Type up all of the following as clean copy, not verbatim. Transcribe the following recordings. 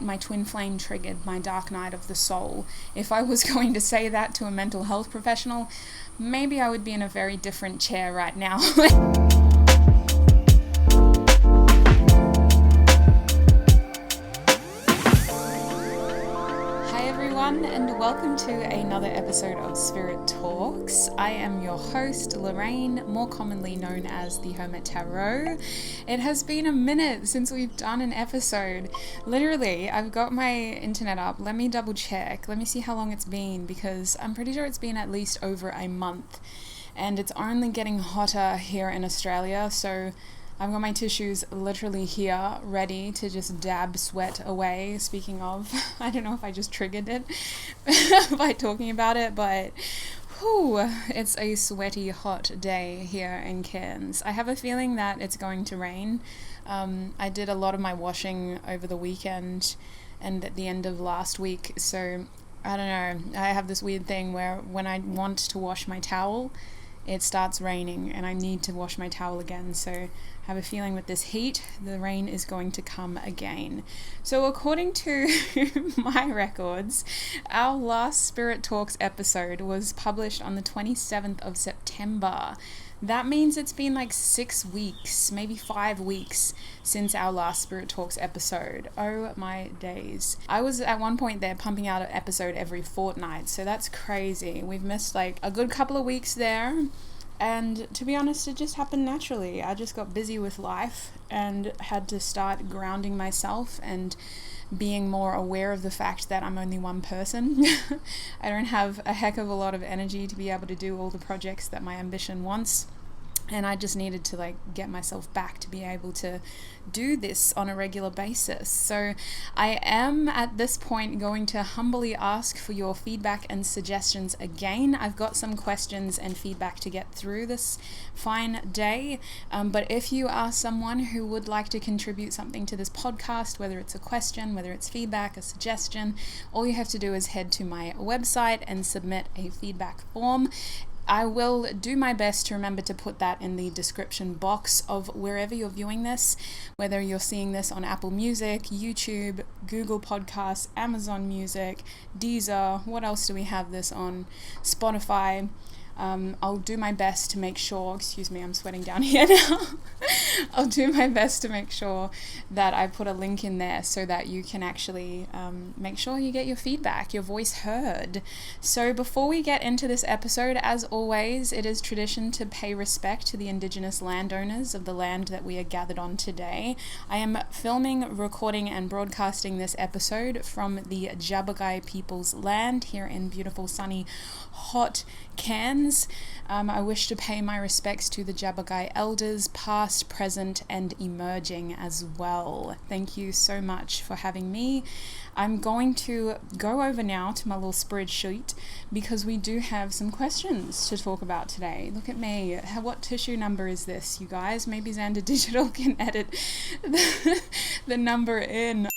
My twin flame triggered my dark night of the soul. If I was going to say that to a mental health professional, maybe I would be in a very different chair right now. And welcome to another episode of Spirit Talks. I am your host, Lorraine, more commonly known as the Hermit Tarot. It has been a minute since we've done an episode. Literally, I've got my internet up. Let me double check. Let me see how long it's been, because I'm pretty sure it's been at least over a month. And it's only getting hotter here in Australia, so I've got my tissues literally here, ready to just dab sweat away. Speaking of, I don't know if I just triggered it by talking about it, but it's a sweaty, hot day here in Cairns. I have a feeling that it's going to rain. I did a lot of my washing over the weekend and at the end of last week, so I don't know. I have this weird thing where when I want to wash my towel, it starts raining and I need to wash my towel again. So I have a feeling with this heat, the rain is going to come again. So according to my records, our last Spirit Talks episode was published on the 27th of September. That means it's been like 6 weeks, maybe 5 weeks since our last Spirit Talks episode. Oh my days. I was at one point there pumping out an episode every fortnight, so that's crazy. We've missed like a good couple of weeks there. And to be honest, it just happened naturally. I just got busy with life and had to start grounding myself and being more aware of the fact that I'm only one person. I don't have a heck of a lot of energy to be able to do all the projects that my ambition wants. And I just needed to get myself back to be able to do this on a regular basis. So I am at this point going to humbly ask for your feedback and suggestions again. I've got some questions and feedback to get through this fine day. But if you are someone who would like to contribute something to this podcast, whether it's a question, whether it's feedback, a suggestion, all you have to do is head to my website and submit a feedback form. I will do my best to remember to put that in the description box of wherever you're viewing this, whether you're seeing this on Apple Music, YouTube, Google Podcasts, Amazon Music, Deezer, what else do we have this on? Spotify. I'll do my best to make sure, excuse me, I'm sweating down here now. I'll do my best to make sure that I put a link in there so that you can actually make sure you get your feedback, your voice heard. So before we get into this episode, as always, it is tradition to pay respect to the Indigenous landowners of the land that we are gathered on today. I am filming, recording, and broadcasting this episode from the Jabagai people's land here in beautiful, sunny, hot Cairns. I wish to pay my respects to the Jabagai elders, past, present, and emerging as well. Thank you so much for having me. I'm going to go over now to my little spreadsheet because we do have some questions to talk about today. Look at me. What tissue number is this, you guys? Maybe Xander Digital can edit the number in.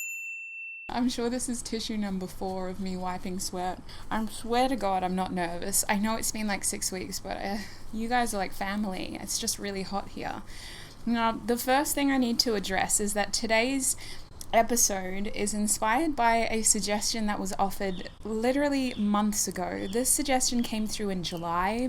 I'm sure this is tissue number 4 of me wiping sweat. I swear to God I'm not nervous. I know it's been like 6 weeks, but you guys are like family. It's just really hot here. Now, the first thing I need to address is that today's episode is inspired by a suggestion that was offered literally months ago. This suggestion came through in July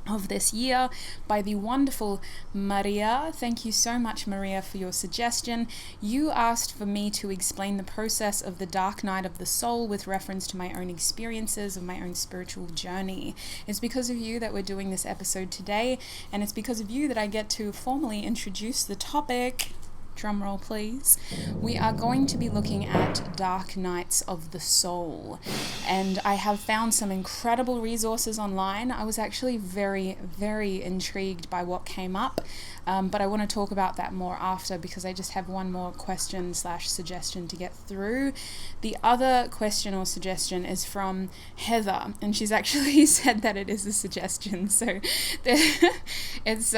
of this year by the wonderful Maria. Thank you so much, Maria, for your suggestion. You asked for me to explain the process of the dark night of the soul with reference to my own experiences of my own spiritual journey. It's because of you that we're doing this episode today, and it's because of you that I get to formally introduce the topic. Drum roll, please. We are going to be looking at dark nights of the soul, and I have found some incredible resources online. I was actually very, very intrigued by what came up, but I want to talk about that more after because I just have one more question / suggestion to get through. The other question or suggestion is from Heather, and she's actually said that it is a suggestion, so it's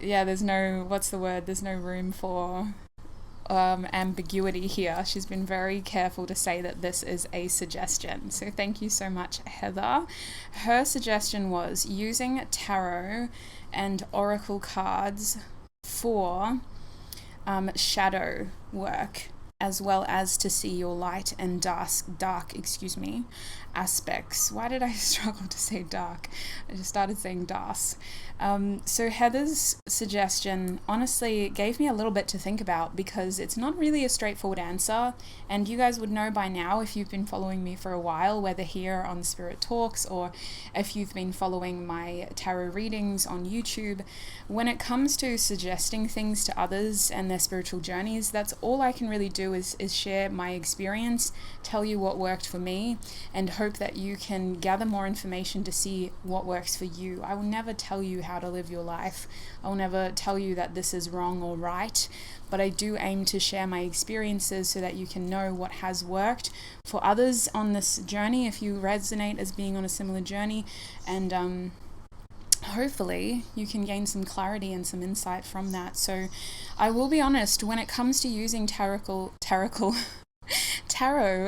there's no, there's no room for ambiguity here. She's been very careful to say that this is a suggestion. So thank you so much, Heather. Her suggestion was using tarot and oracle cards for shadow work. as well as to see your light and dark aspects. Why did I struggle to say dark? I just started saying das. So Heather's suggestion honestly gave me a little bit to think about, because it's not really a straightforward answer, and you guys would know by now if you've been following me for a while, whether here on Spirit Talks or if you've been following my tarot readings on YouTube. When it comes to suggesting things to others and their spiritual journeys, that's all I can really do is share my experience, tell you what worked for me, and hope that you can gather more information to see what works for you. I will never tell you how to live your life. I will never tell you that this is wrong or right, but I do aim to share my experiences so that you can know what has worked for others on this journey, if you resonate as being on a similar journey, and hopefully you can gain some clarity and some insight from that. So I will be honest, when it comes to using tarot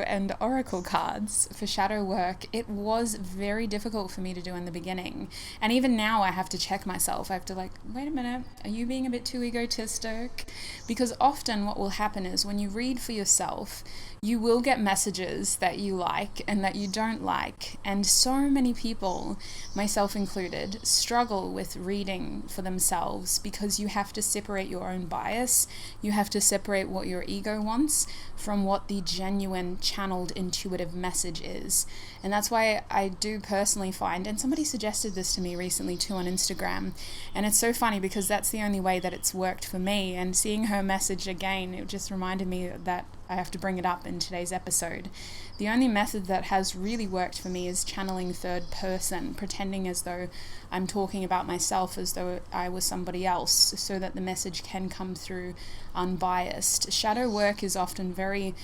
and oracle cards for shadow work, it was very difficult for me to do in the beginning. And even now I have to check myself. I have to wait a minute, are you being a bit too egotistic? Because often what will happen is when you read for yourself, you will get messages that you like and that you don't like. And so many people, myself included, struggle with reading for themselves because you have to separate your own bias. You have to separate what your ego wants from what the genuine channeled intuitive message is. And that's why I do personally find, and somebody suggested this to me recently too on Instagram, and it's so funny because that's the only way that it's worked for me. And seeing her message again, it just reminded me that I have to bring it up in today's episode. The only method that has really worked for me is channeling third person, pretending as though I'm talking about myself as though I was somebody else, so that the message can come through unbiased. Shadow work is often very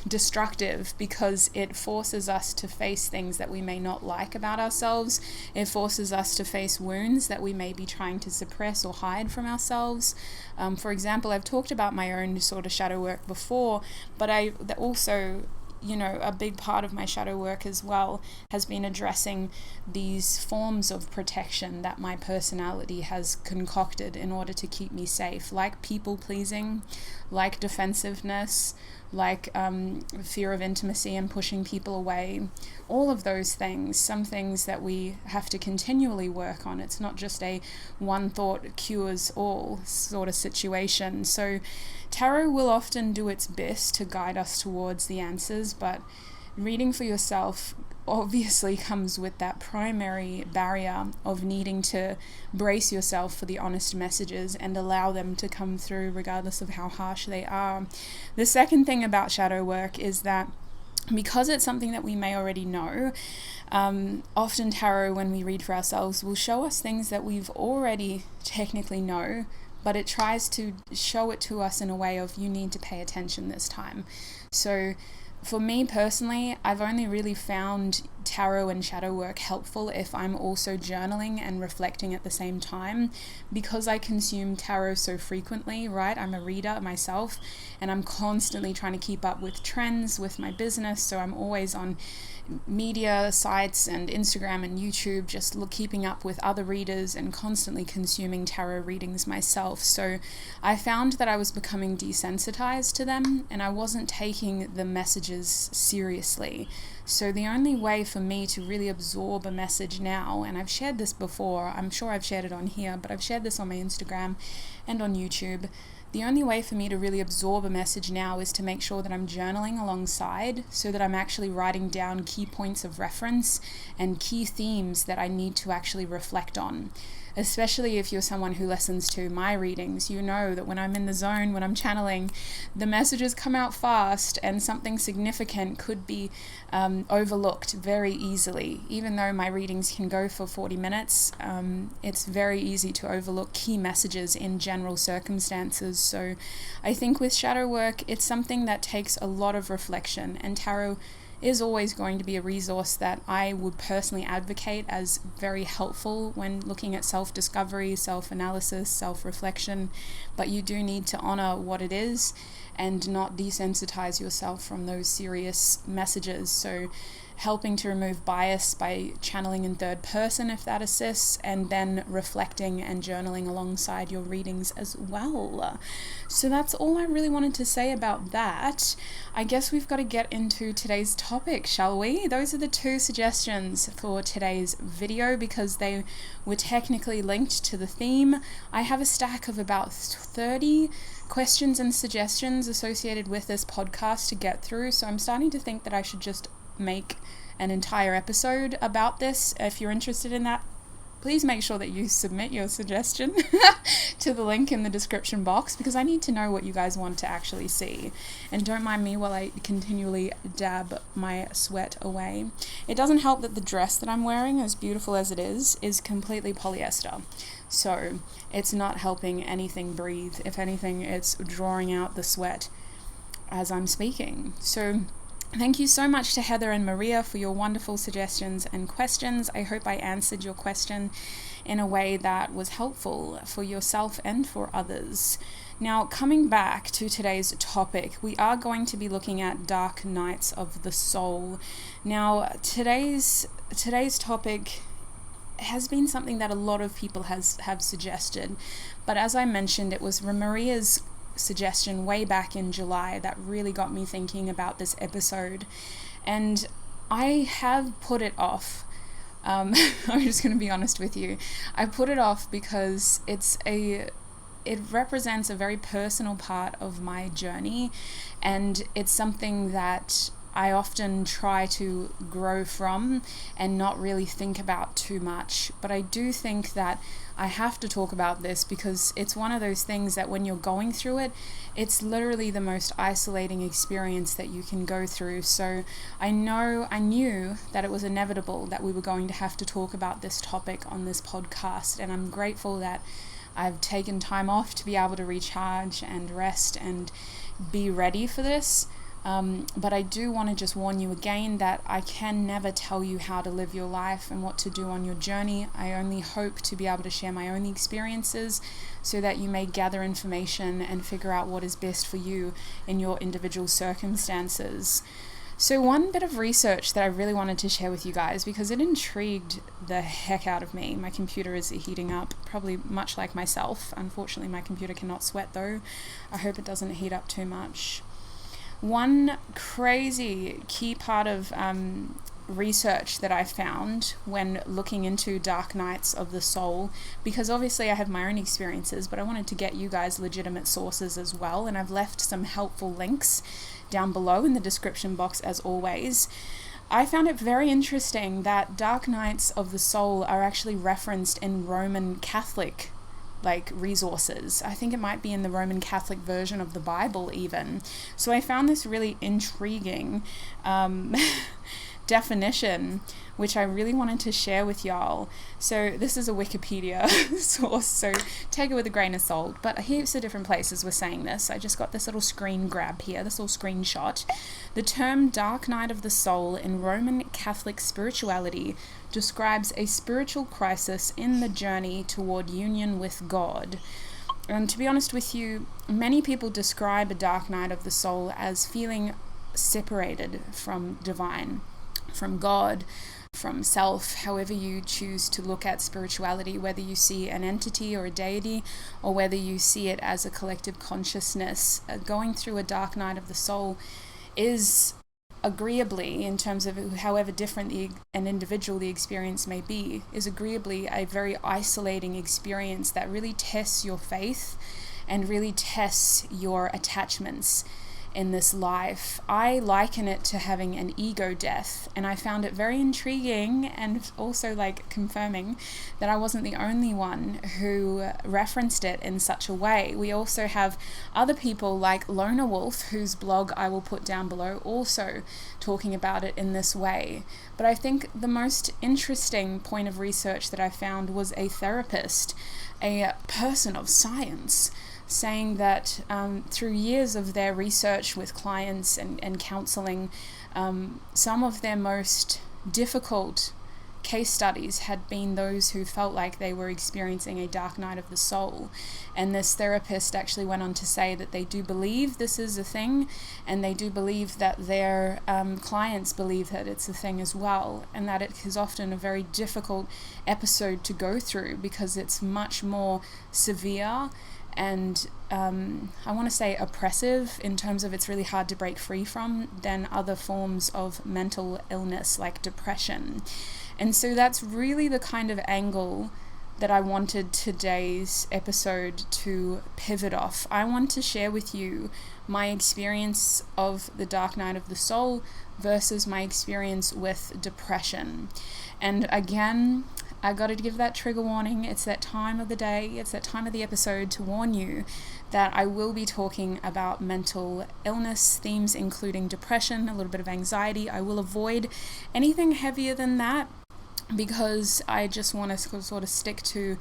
destructive because it forces us to face things that we may not like about ourselves. It forces us to face wounds that we may be trying to suppress or hide from ourselves. For example, I've talked about my own sort of shadow work before, but a big part of my shadow work as well has been addressing these forms of protection that my personality has concocted in order to keep me safe, like people pleasing, like defensiveness, like fear of intimacy and pushing people away, all of those things, some things that we have to continually work on. It's not just a one thought cures all sort of situation. So tarot will often do its best to guide us towards the answers, but reading for yourself obviously comes with that primary barrier of needing to brace yourself for the honest messages and allow them to come through regardless of how harsh they are. The second thing about shadow work is that because it's something that we may already know, often tarot, when we read for ourselves, will show us things that we've already technically know, but it tries to show it to us in a way of, you need to pay attention this time. So for me personally, I've only really found tarot and shadow work helpful if I'm also journaling and reflecting at the same time, because I consume tarot so frequently, right? I'm a reader myself, and I'm constantly trying to keep up with trends with my business, so I'm always on media sites and Instagram and YouTube, just keeping up with other readers and constantly consuming tarot readings myself. So I found that I was becoming desensitized to them and I wasn't taking the messages seriously. So the only way for me to really absorb a message now, and I've shared this before, I'm sure I've shared it on here, but I've shared this on my Instagram and on YouTube. The only way for me to really absorb a message now is to make sure that I'm journaling alongside, so that I'm actually writing down key points of reference and key themes that I need to actually reflect on. Especially if you're someone who listens to my readings, you know that when I'm in the zone, when I'm channeling, the messages come out fast and something significant could be overlooked very easily. Even though my readings can go for 40 minutes, it's very easy to overlook key messages in general circumstances. So I think with shadow work, it's something that takes a lot of reflection, and tarot is always going to be a resource that I would personally advocate as very helpful when looking at self-discovery, self-analysis, self-reflection, but you do need to honor what it is and not desensitize yourself from those serious messages. So helping to remove bias by channeling in third person if that assists, and then reflecting and journaling alongside your readings as well. So that's all I really wanted to say about that. I guess we've got to get into today's topic, shall we? Those are the 2 suggestions for today's video because they were technically linked to the theme. I have a stack of about 30 questions and suggestions associated with this podcast to get through, so I'm starting to think that I should just make an entire episode about this. If you're interested in that, please make sure that you submit your suggestion to the link in the description box, because I need to know what you guys want to actually see. And don't mind me while I continually dab my sweat away. It doesn't help that the dress that I'm wearing, as beautiful as it is completely polyester. So it's not helping anything breathe. If anything, it's drawing out the sweat as I'm speaking. So thank you so much to Heather and Maria for your wonderful suggestions and questions. I hope I answered your question in a way that was helpful for yourself and for others. Now, coming back to today's topic, we are going to be looking at dark nights of the soul. Now, today's topic has been something that a lot of people have suggested, but as I mentioned, it was Maria's suggestion way back in July that really got me thinking about this episode, and I have put it off. I'm just going to be honest with you. I put it off because it represents a very personal part of my journey, and it's something that I often try to grow from and not really think about too much. But I do think that I have to talk about this because it's one of those things that when you're going through it, it's literally the most isolating experience that you can go through. So I knew that it was inevitable that we were going to have to talk about this topic on this podcast, and I'm grateful that I've taken time off to be able to recharge and rest and be ready for this. But I do want to just warn you again that I can never tell you how to live your life and what to do on your journey. I only hope to be able to share my own experiences so that you may gather information and figure out what is best for you in your individual circumstances. So one bit of research that I really wanted to share with you guys, because it intrigued the heck out of me. My computer is heating up, probably much like myself. Unfortunately, my computer cannot sweat though. I hope it doesn't heat up too much. One crazy key part of research that I found when looking into dark nights of the soul, because obviously I have my own experiences, but I wanted to get you guys legitimate sources as well, and I've left some helpful links down below in the description box as always. I found it very interesting that dark nights of the soul are actually referenced in Roman Catholic resources. I think it might be in the Roman Catholic version of the Bible even. So I found this really intriguing definition, which I really wanted to share with y'all. So this is a Wikipedia source, so take it with a grain of salt, but heaps of different places were saying this. I just got this little screen grab here, this little screenshot. The term dark night of the soul in Roman Catholic spirituality describes a spiritual crisis in the journey toward union with God. And to be honest with you, many people describe a dark night of the soul as feeling separated from divine, from God, from self, however you choose to look at spirituality, whether you see an entity or a deity, or whether you see it as a collective consciousness. Going through a dark night of the soul is agreeably, in terms of however different an individual the experience may be, is agreeably a very isolating experience that really tests your faith and really tests your attachments in this life. I liken it to having an ego death, and I found it very intriguing and also confirming that I wasn't the only one who referenced it in such a way. We also have other people like Lona Wolf, whose blog I will put down below, also talking about it in this way. But I think the most interesting point of research that I found was a therapist, a person of science, saying that through years of their research with clients and counseling, some of their most difficult case studies had been those who felt like they were experiencing a dark night of the soul. And this therapist actually went on to say that they do believe this is a thing, and they do believe that their clients believe that it's a thing as well, and that it is often a very difficult episode to go through because it's much more severe and I want to say oppressive in terms of it's really hard to break free from than other forms of mental illness like depression. And so that's really the kind of angle that I wanted today's episode to pivot off. I want to share with you my experience of the dark night of the soul versus my experience with depression. And again, I got to give that trigger warning. It's that time of the day, it's that time of the episode to warn you that I will be talking about mental illness themes, including depression, a little bit of anxiety. I will avoid anything heavier than that because I just want to sort of stick to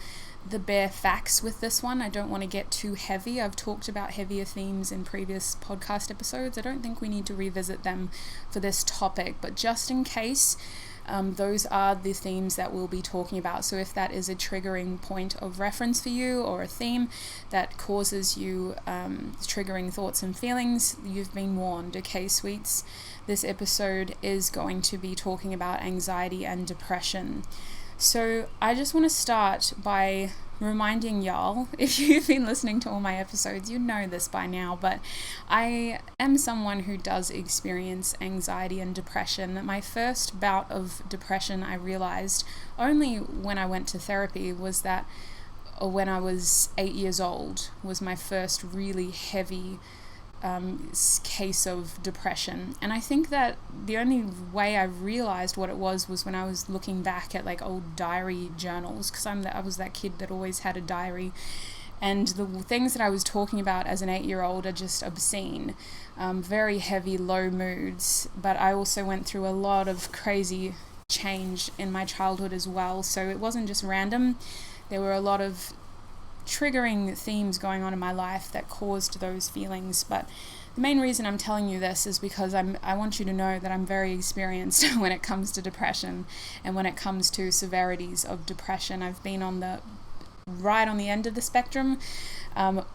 the bare facts with this one. I don't want to get too heavy. I've talked about heavier themes in previous podcast episodes. I don't think we need to revisit them for this topic, but just in case, those are the themes that we'll be talking about. So if that is a triggering point of reference for you or a theme that causes you triggering thoughts and feelings, you've been warned. Okay, sweets, this episode is going to be talking about anxiety and depression. So I just want to start by reminding y'all, if you've been listening to all my episodes, you know this by now, but I am someone who does experience anxiety and depression. My first bout of depression, I realized only when I went to therapy, was that when I was 8 years old was my first really heavy case of depression. And I think that the only way I realized what it was when I was looking back at like old diary journals, because I was that kid that always had a diary, and the things that I was talking about as an 8-year-old are just obscene, very heavy, low moods. But I also went through a lot of crazy change in my childhood as well, so it wasn't just random. There were a lot of triggering themes going on in my life that caused those feelings. But the main reason I'm telling you this is because I want you to know that I'm very experienced when it comes to depression and when it comes to severities of depression. I've been right on the end of the spectrum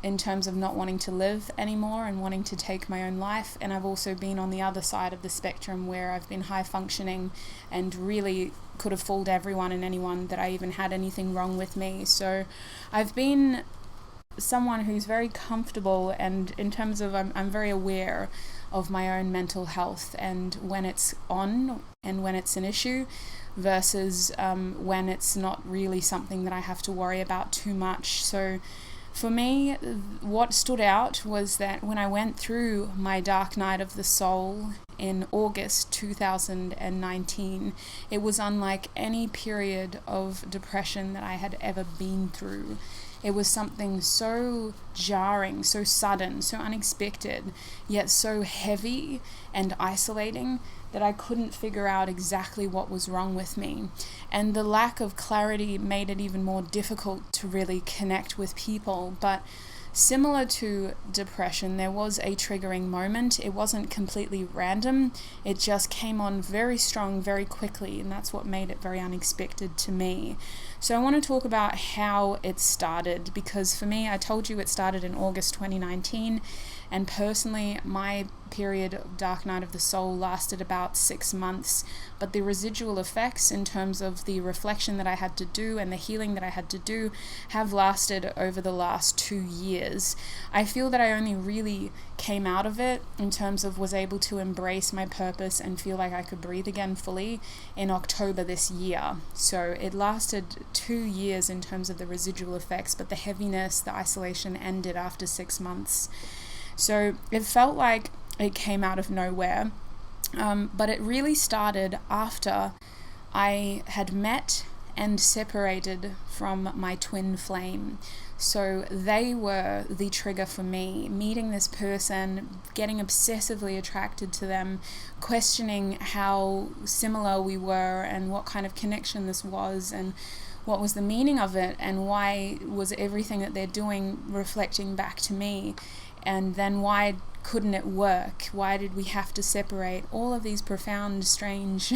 in terms of not wanting to live anymore and wanting to take my own life, and I've also been on the other side of the spectrum where I've been high functioning and really could have fooled everyone and anyone that I even had anything wrong with me. So I've been someone who's very comfortable, and in terms of I'm very aware of my own mental health and when it's on and when it's an issue versus when it's not really something that I have to worry about too much. So for me, what stood out was that when I went through my dark night of the soul in August 2019, it was unlike any period of depression that I had ever been through. It was something so jarring, so sudden, so unexpected, yet so heavy and isolating that I couldn't figure out exactly what was wrong with me. And the lack of clarity made it even more difficult to really connect with people. But similar to depression, there was a triggering moment. It wasn't completely random. It just came on very strong, very quickly, and that's what made it very unexpected to me. So I want to talk about how it started, because for me, I told you it started in August 2019, and personally, my period of Dark Night of the Soul lasted about 6 months, but the residual effects in terms of the reflection that I had to do and the healing that I had to do have lasted over the last 2 years. I feel that I only really came out of it in terms of was able to embrace my purpose and feel like I could breathe again fully in October this year. So it lasted 2 years in terms of the residual effects, but the heaviness, the isolation ended after 6 months. So it felt like it came out of nowhere, but it really started after I had met and separated from my twin flame. So they were the trigger for me, meeting this person, getting obsessively attracted to them, questioning how similar we were and what kind of connection this was and what was the meaning of it and why was everything that they're doing reflecting back to me. And then why couldn't it work? Why did we have to separate? All of these profound, strange,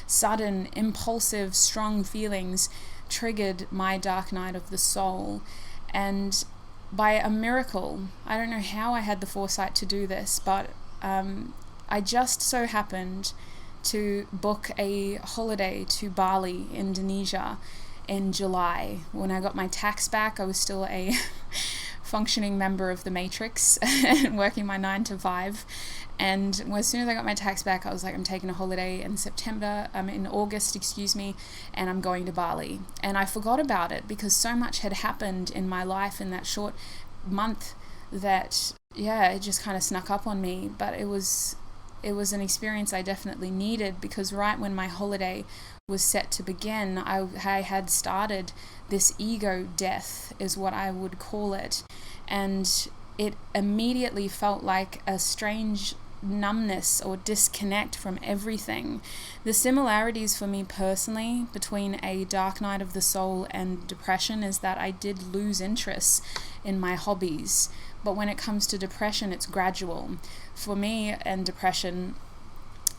sudden, impulsive, strong feelings triggered my dark night of the soul. And by a miracle, I don't know how I had the foresight to do this, but I just so happened to book a holiday to Bali, Indonesia in July. When I got my tax back, I was still a functioning member of the matrix and working my 9 to 5. And as soon as I got my tax back, I was like, I'm taking a holiday in August, and I'm going to Bali. And I forgot about it because so much had happened in my life in that short month that, it just kind of snuck up on me. But it was an experience I definitely needed, because right when my holiday was set to begin, I had started this ego death, is what I would call it. And it immediately felt like a strange numbness or disconnect from everything. The similarities for me personally between a dark night of the soul and depression is that I did lose interest in my hobbies. But when it comes to depression, it's gradual. For me and depression,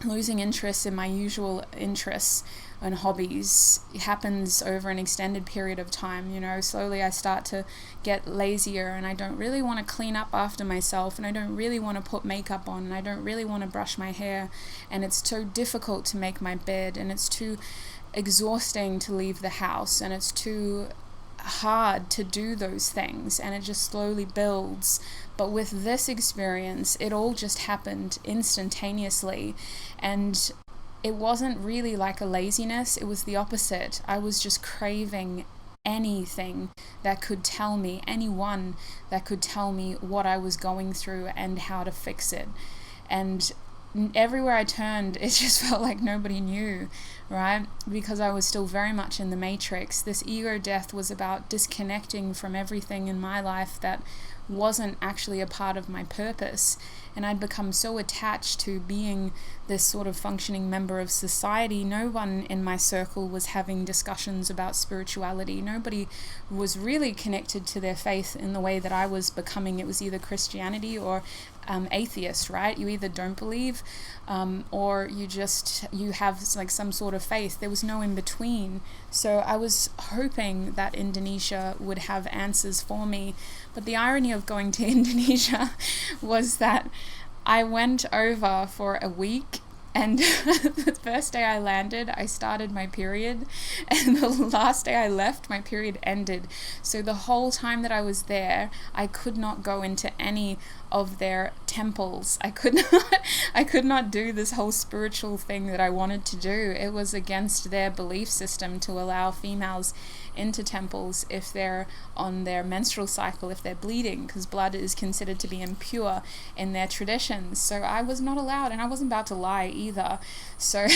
losing interest in my usual interests and hobbies happens over an extended period of time. Slowly I start to get lazier, and I don't really want to clean up after myself, and I don't really want to put makeup on, and I don't really want to brush my hair, and it's so difficult to make my bed, and it's too exhausting to leave the house, and it's too hard to do those things, and it just slowly builds. But with this experience, it all just happened instantaneously, and it wasn't really like a laziness. It was the opposite. I was just craving anything that could tell me, anyone that could tell me what I was going through and how to fix it. And everywhere I turned, it just felt like nobody knew, right? Because I was still very much in the matrix. This ego death was about disconnecting from everything in my life that wasn't actually a part of my purpose. And I'd become so attached to being this sort of functioning member of society. No one in my circle was having discussions about spirituality. Nobody was really connected to their faith in the way that I was becoming. It was either Christianity or atheist, right? You either don't believe or you have like some sort of faith. There was no in between. So I was hoping that Indonesia would have answers for me. But the irony of going to Indonesia was that I went over for a week, and the first day I landed, I started my period, and the last day I left, my period ended. So the whole time that I was there, I could not go into any of their temples. I could not do this whole spiritual thing that I wanted to do. It was against their belief system to allow females into temples if they're on their menstrual cycle, if they're bleeding, because blood is considered to be impure in their traditions. So I was not allowed, and I wasn't about to lie either. So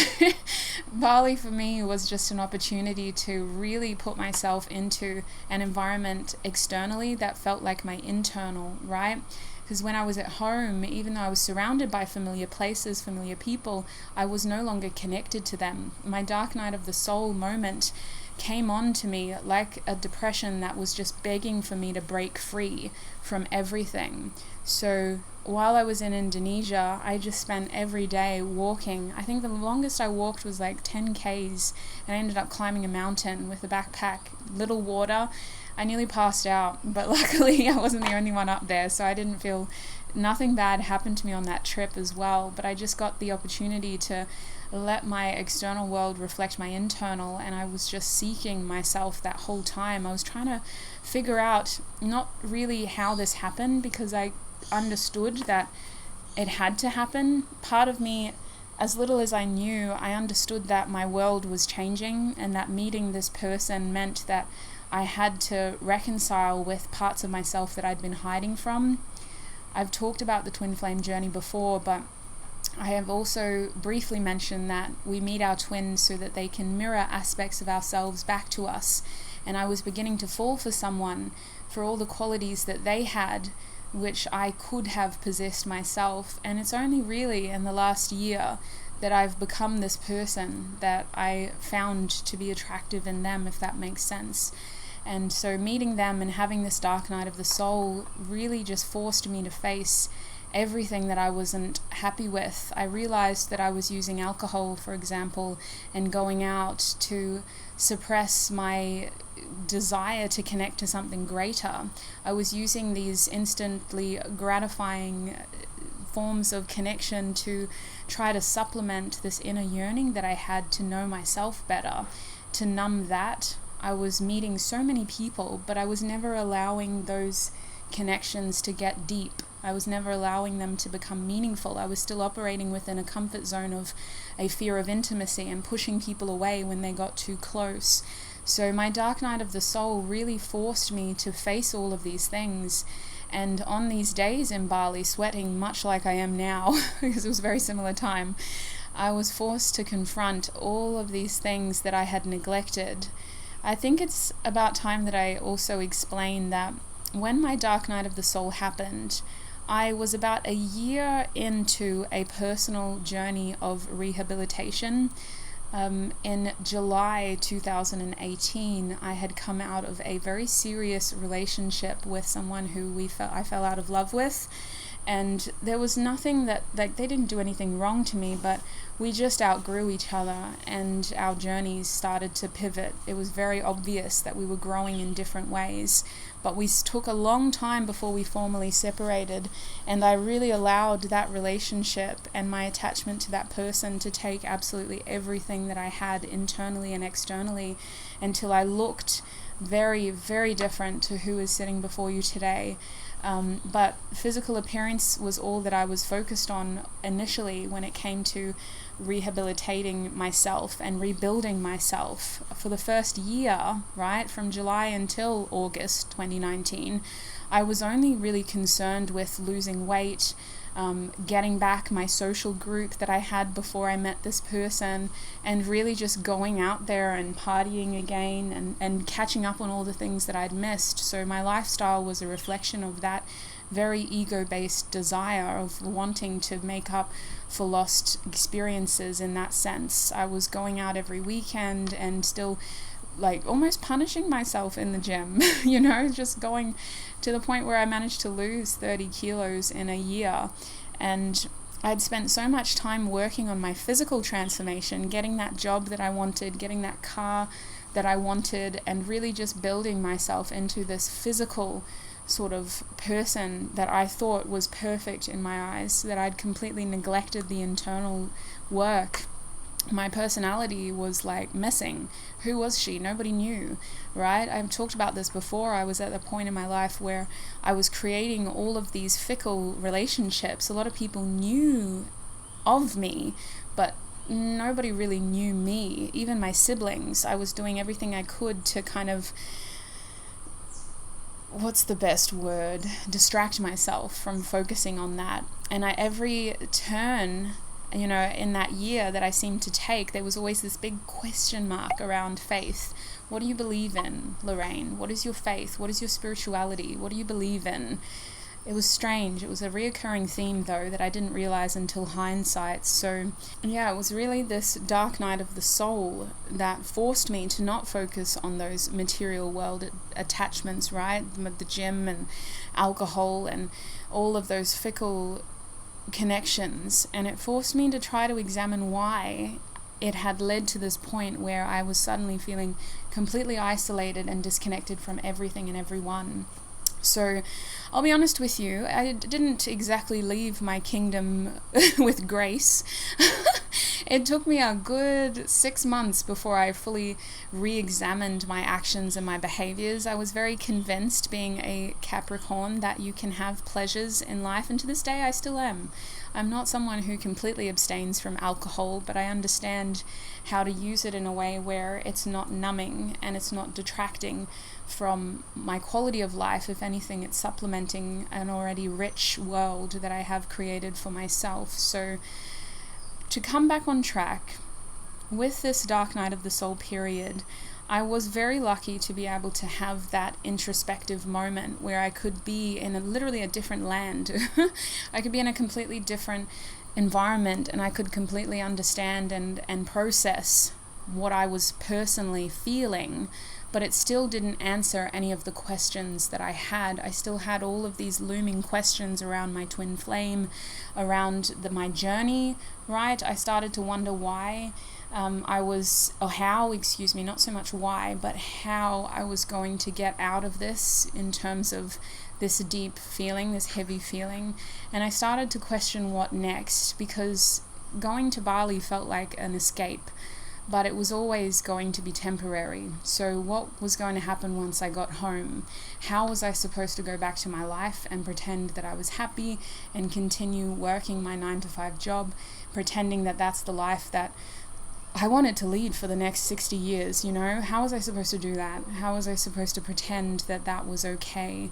Bali for me was just an opportunity to really put myself into an environment externally that felt like my internal, right? Because when I was at home, even though I was surrounded by familiar places, familiar people, I was no longer connected to them. My dark night of the soul moment came on to me like a depression that was just begging for me to break free from everything. So while I was in Indonesia, I just spent every day walking. I think the longest I walked was like 10 Ks, and I ended up climbing a mountain with a backpack, little water. I nearly passed out, but luckily I wasn't the only one up there, so I didn't feel, nothing bad happened to me on that trip as well. But I just got the opportunity to let my external world reflect my internal, and I was just seeking myself that whole time. I was trying to figure out not really how this happened, because I understood that it had to happen. Part of me, as little as I knew, I understood that my world was changing, and that meeting this person meant that I had to reconcile with parts of myself that I'd been hiding from. I've talked about the twin flame journey before, but I have also briefly mentioned that we meet our twins so that they can mirror aspects of ourselves back to us. And I was beginning to fall for someone for all the qualities that they had, which I could have possessed myself. And it's only really in the last year that I've become this person that I found to be attractive in them, if that makes sense. And so meeting them and having this dark night of the soul really just forced me to face everything that I wasn't happy with. I realized that I was using alcohol, for example, and going out to suppress my desire to connect to something greater. I was using these instantly gratifying forms of connection to try to supplement this inner yearning that I had to know myself better, to numb that. I was meeting so many people, but I was never allowing those connections to get deep. I was never allowing them to become meaningful. I was still operating within a comfort zone of a fear of intimacy and pushing people away when they got too close. So my dark night of the soul really forced me to face all of these things. And on these days in Bali, sweating much like I am now, because it was a very similar time, I was forced to confront all of these things that I had neglected. I think it's about time that I also explain that when my dark night of the soul happened, I was about a year into a personal journey of rehabilitation. In July 2018, I had come out of a very serious relationship with someone who I fell out of love with. And there was nothing that, like, they didn't do anything wrong to me, but we just outgrew each other and our journeys started to pivot. It was very obvious that we were growing in different ways, but we took a long time before we formally separated. And I really allowed that relationship and my attachment to that person to take absolutely everything that I had internally and externally, until I looked very, very different to who is sitting before you today. But physical appearance was all that I was focused on initially when it came to rehabilitating myself and rebuilding myself. For the first year, right, from July until August 2019, I was only really concerned with losing weight, getting back my social group that I had before I met this person, and really just going out there and partying again and catching up on all the things that I'd missed. So my lifestyle was a reflection of that very ego-based desire of wanting to make up for lost experiences in that sense. I was going out every weekend and still like almost punishing myself in the gym, just going to the point where I managed to lose 30 kilos in a year. And I'd spent so much time working on my physical transformation, getting that job that I wanted, getting that car that I wanted, and really just building myself into this physical sort of person that I thought was perfect in my eyes, that I'd completely neglected the internal work. My personality was like missing. Who was she? Nobody knew, right? I've talked about this before. I was at the point in my life where I was creating all of these fickle relationships. A lot of people knew of me, but nobody really knew me. Even my siblings. I was doing everything I could to kind of, what's the best word? Distract myself from focusing on that. And every turn, in that year that I seemed to take, there was always this big question mark around faith. What do you believe in, Lorraine? What is your faith? What is your spirituality? What do you believe in? It was strange. It was a reoccurring theme, though, that I didn't realize until hindsight. So, yeah, it was really this dark night of the soul that forced me to not focus on those material world attachments, right? The gym and alcohol and all of those fickle connections, and it forced me to try to examine why it had led to this point where I was suddenly feeling completely isolated and disconnected from everything and everyone. So I'll be honest with you, I didn't exactly leave my kingdom with grace. It took me a good 6 months before I fully re-examined my actions and my behaviors. I was very convinced, being a Capricorn, that you can have pleasures in life, and to this day I still am. I'm not someone who completely abstains from alcohol, but I understand how to use it in a way where it's not numbing and it's not detracting from my quality of life. If anything, it's supplementing an already rich world that I have created for myself. So to come back on track, with this dark night of the soul period, I was very lucky to be able to have that introspective moment where I could be in literally a different land. I could be in a completely different environment, and I could completely understand and process what I was personally feeling, but it still didn't answer any of the questions that I had. I still had all of these looming questions around my twin flame, around my journey, right? I started to wonder why not so much why, but how I was going to get out of this in terms of this deep feeling, this heavy feeling. And I started to question what next, because going to Bali felt like an escape, but it was always going to be temporary. So what was going to happen once I got home? How was I supposed to go back to my life and pretend that I was happy and continue working my 9-to-5 job, pretending that that's the life that I wanted to lead for the next 60 years, you know? How was I supposed to do that? How was I supposed to pretend that that was okay?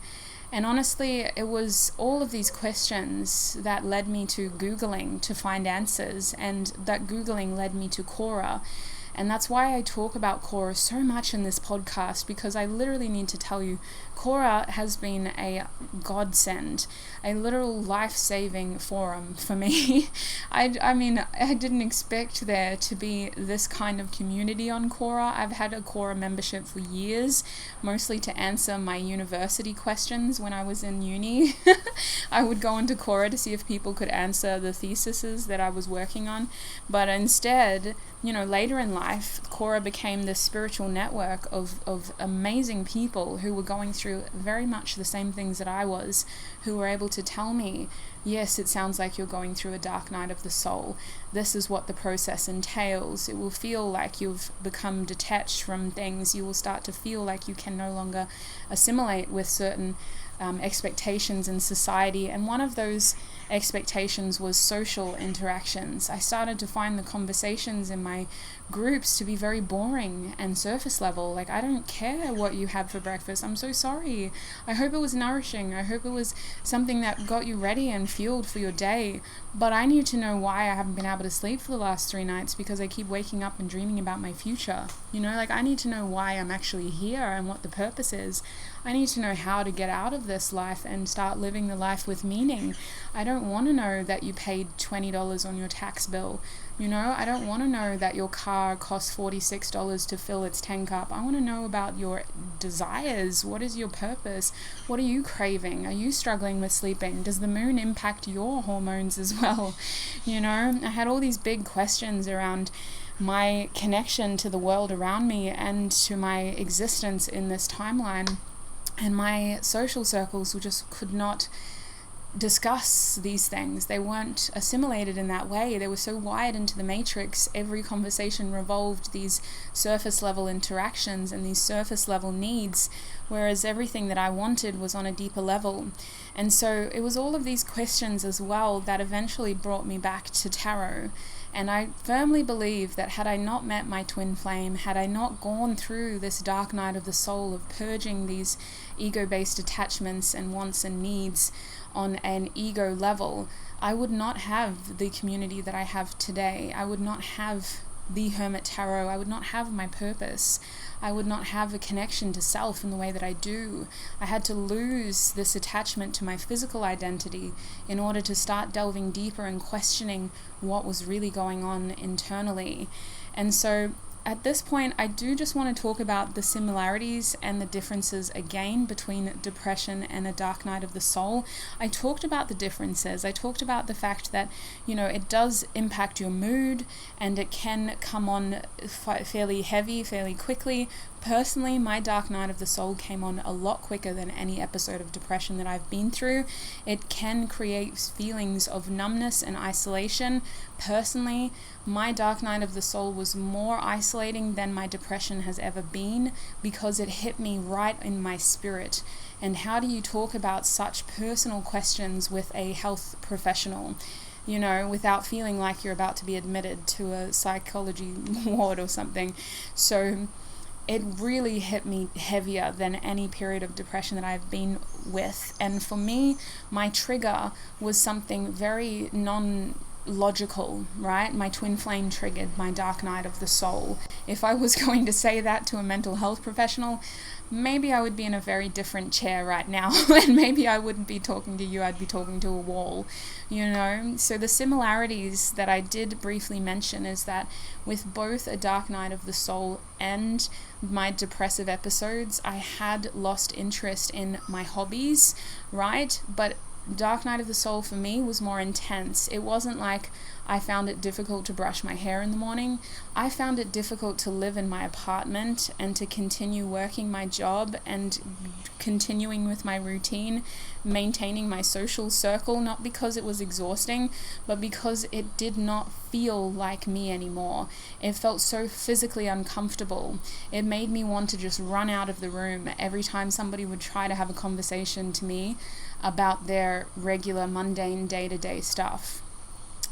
And honestly, it was all of these questions that led me to Googling to find answers, and that Googling led me to Quora. And that's why I talk about Quora so much in this podcast, because I literally need to tell you, Quora has been a godsend, a literal life-saving forum for me. I mean, I didn't expect there to be this kind of community on Quora. I've had a Quora membership for years, mostly to answer my university questions when I was in uni. I would go into Quora to see if people could answer the theses that I was working on. But instead, you know, later in life, Quora became this spiritual network of amazing people who were going through very much the same things that I was, who were able to tell me, yes, it sounds like you're going through a dark night of the soul. This is what the process entails. It will feel like you've become detached from things. You will start to feel like you can no longer assimilate with certain expectations in society, and one of those expectations was social interactions. I started to find the conversations in my groups to be very boring and surface level. Like, I don't care what you had for breakfast. I'm so sorry. I hope it was nourishing. I hope it was something that got you ready and fueled for your day. But I need to know why I haven't been able to sleep for the last 3 nights, because I keep waking up and dreaming about my future. You know, like, I need to know why I'm actually here and what the purpose is. I need to know how to get out of this life and start living the life with meaning. I don't want to know that you paid $20 on your tax bill. You know, I don't want to know that your car costs $46 to fill its tank up. I want to know about your desires. What is your purpose? What are you craving? Are you struggling with sleeping? Does the moon impact your hormones as well? You know, I had all these big questions around my connection to the world around me and to my existence in this timeline. And my social circles just could not discuss these things. They weren't assimilated in that way. They were so wired into the matrix. Every conversation revolved these surface level interactions and these surface level needs, whereas everything that I wanted was on a deeper level. And so it was all of these questions as well that eventually brought me back to tarot. And I firmly believe that had I not met my twin flame, had I not gone through this dark night of the soul of purging these ego-based attachments and wants and needs on an ego level, I would not have the community that I have today. I would not have the Hermit Tarot. I would not have my purpose. I would not have a connection to self in the way that I do. I had to lose this attachment to my physical identity in order to start delving deeper and questioning what was really going on internally. And so at this point, I do just want to talk about the similarities and the differences again between depression and a dark night of the soul. I talked about the differences. I talked about the fact that, you know, it does impact your mood and it can come on fairly heavy, fairly quickly. Personally, my dark night of the soul came on a lot quicker than any episode of depression that I've been through. It can create feelings of numbness and isolation. Personally, my dark night of the soul was more isolating than my depression has ever been, because it hit me right in my spirit. And how do you talk about such personal questions with a health professional, you know, without feeling like you're about to be admitted to a psychology ward or something? So it really hit me heavier than any period of depression that I've been with. And for me, my trigger was something very logical, right? My twin flame triggered my dark night of the soul. If I was going to say that to a mental health professional, maybe I would be in a very different chair right now, and maybe I wouldn't be talking to you, I'd be talking to a wall, you know? So the similarities that I did briefly mention is that with both a dark night of the soul and my depressive episodes, I had lost interest in my hobbies, right? But Dark Night of the Soul for me was more intense. It wasn't like I found it difficult to brush my hair in the morning. I found it difficult to live in my apartment and to continue working my job and continuing with my routine, maintaining my social circle, not because it was exhausting, but because it did not feel like me anymore. It felt so physically uncomfortable. It made me want to just run out of the room every time somebody would try to have a conversation to me about their regular mundane day-to-day stuff.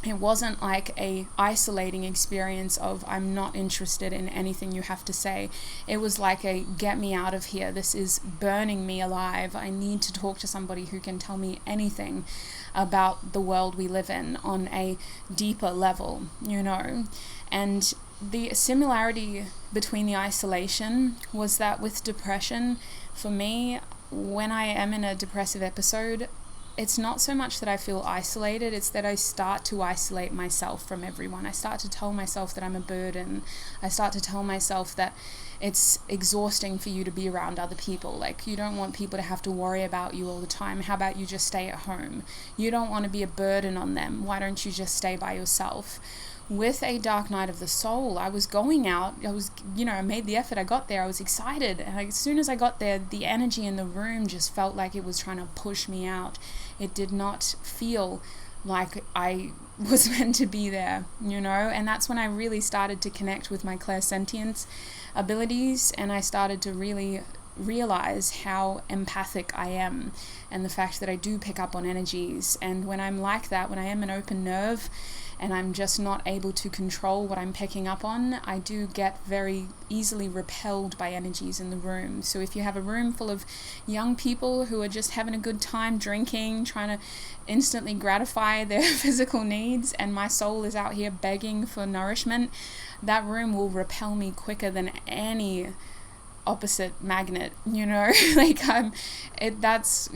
It wasn't like a isolating experience of I'm not interested in anything you have to say. It was like a get me out of here. This is burning me alive. I need to talk to somebody who can tell me anything about the world we live in on a deeper level, you know. And the similarity between the isolation was that with depression, for me, when I am in a depressive episode, it's not so much that I feel isolated, it's that I start to isolate myself from everyone. I start to tell myself that I'm a burden. I start to tell myself that it's exhausting for you to be around other people. Like, you don't want people to have to worry about you all the time. How about you just stay at home? You don't want to be a burden on them. Why don't you just stay by yourself? With a Dark Night of the Soul, I was going out, I made the effort, I got there, I was excited, and as soon as I got there, the energy in the room just felt like it was trying to push me out. It did not feel like I was meant to be there, you know, and that's when I really started to connect with my clairsentience abilities, and I started to really realize how empathic I am, and the fact that I do pick up on energies. And when I'm like that, when I am an open nerve, and I'm just not able to control what I'm picking up on, I do get very easily repelled by energies in the room. So if you have a room full of young people who are just having a good time drinking, trying to instantly gratify their physical needs, and my soul is out here begging for nourishment, that room will repel me quicker than any opposite magnet, you know. That's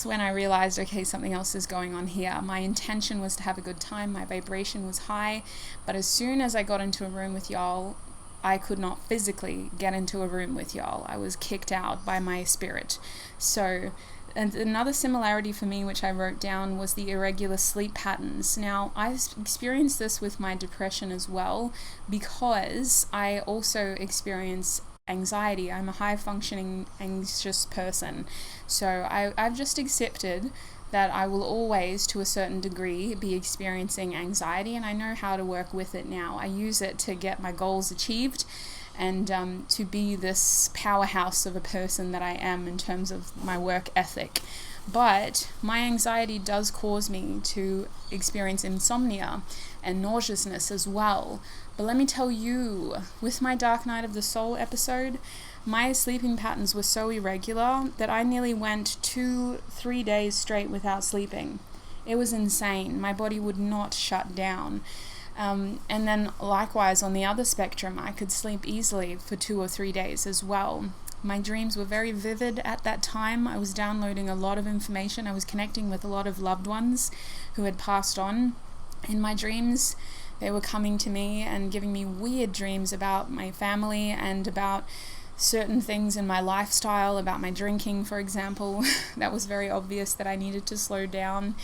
when I realized, okay, something else is going on here. My intention was to have a good time, my vibration was high, but as soon as I got into a room with y'all, I could not physically get into a room with y'all. I was kicked out by my spirit. So, and another similarity for me, which I wrote down, was the irregular sleep patterns. Now, I experienced this with my depression as well, because I also experience anxiety. I'm a high-functioning anxious person. So I've just accepted that I will always, to a certain degree, be experiencing anxiety, and I know how to work with it now. I use it to get my goals achieved, and to be this powerhouse of a person that I am in terms of my work ethic. But my anxiety does cause me to experience insomnia and nauseousness as well. But let me tell you, with my Dark Night of the Soul episode, my sleeping patterns were so irregular that I nearly went 2-3 days straight without sleeping. It was insane. My body would not shut down. And then likewise on the other spectrum, I could sleep easily for 2 or 3 days as well. My dreams were very vivid at that time. I was downloading a lot of information. I was connecting with a lot of loved ones who had passed on in my dreams. They were coming to me and giving me weird dreams about my family and about certain things in my lifestyle, about my drinking, for example. That was very obvious that I needed to slow down.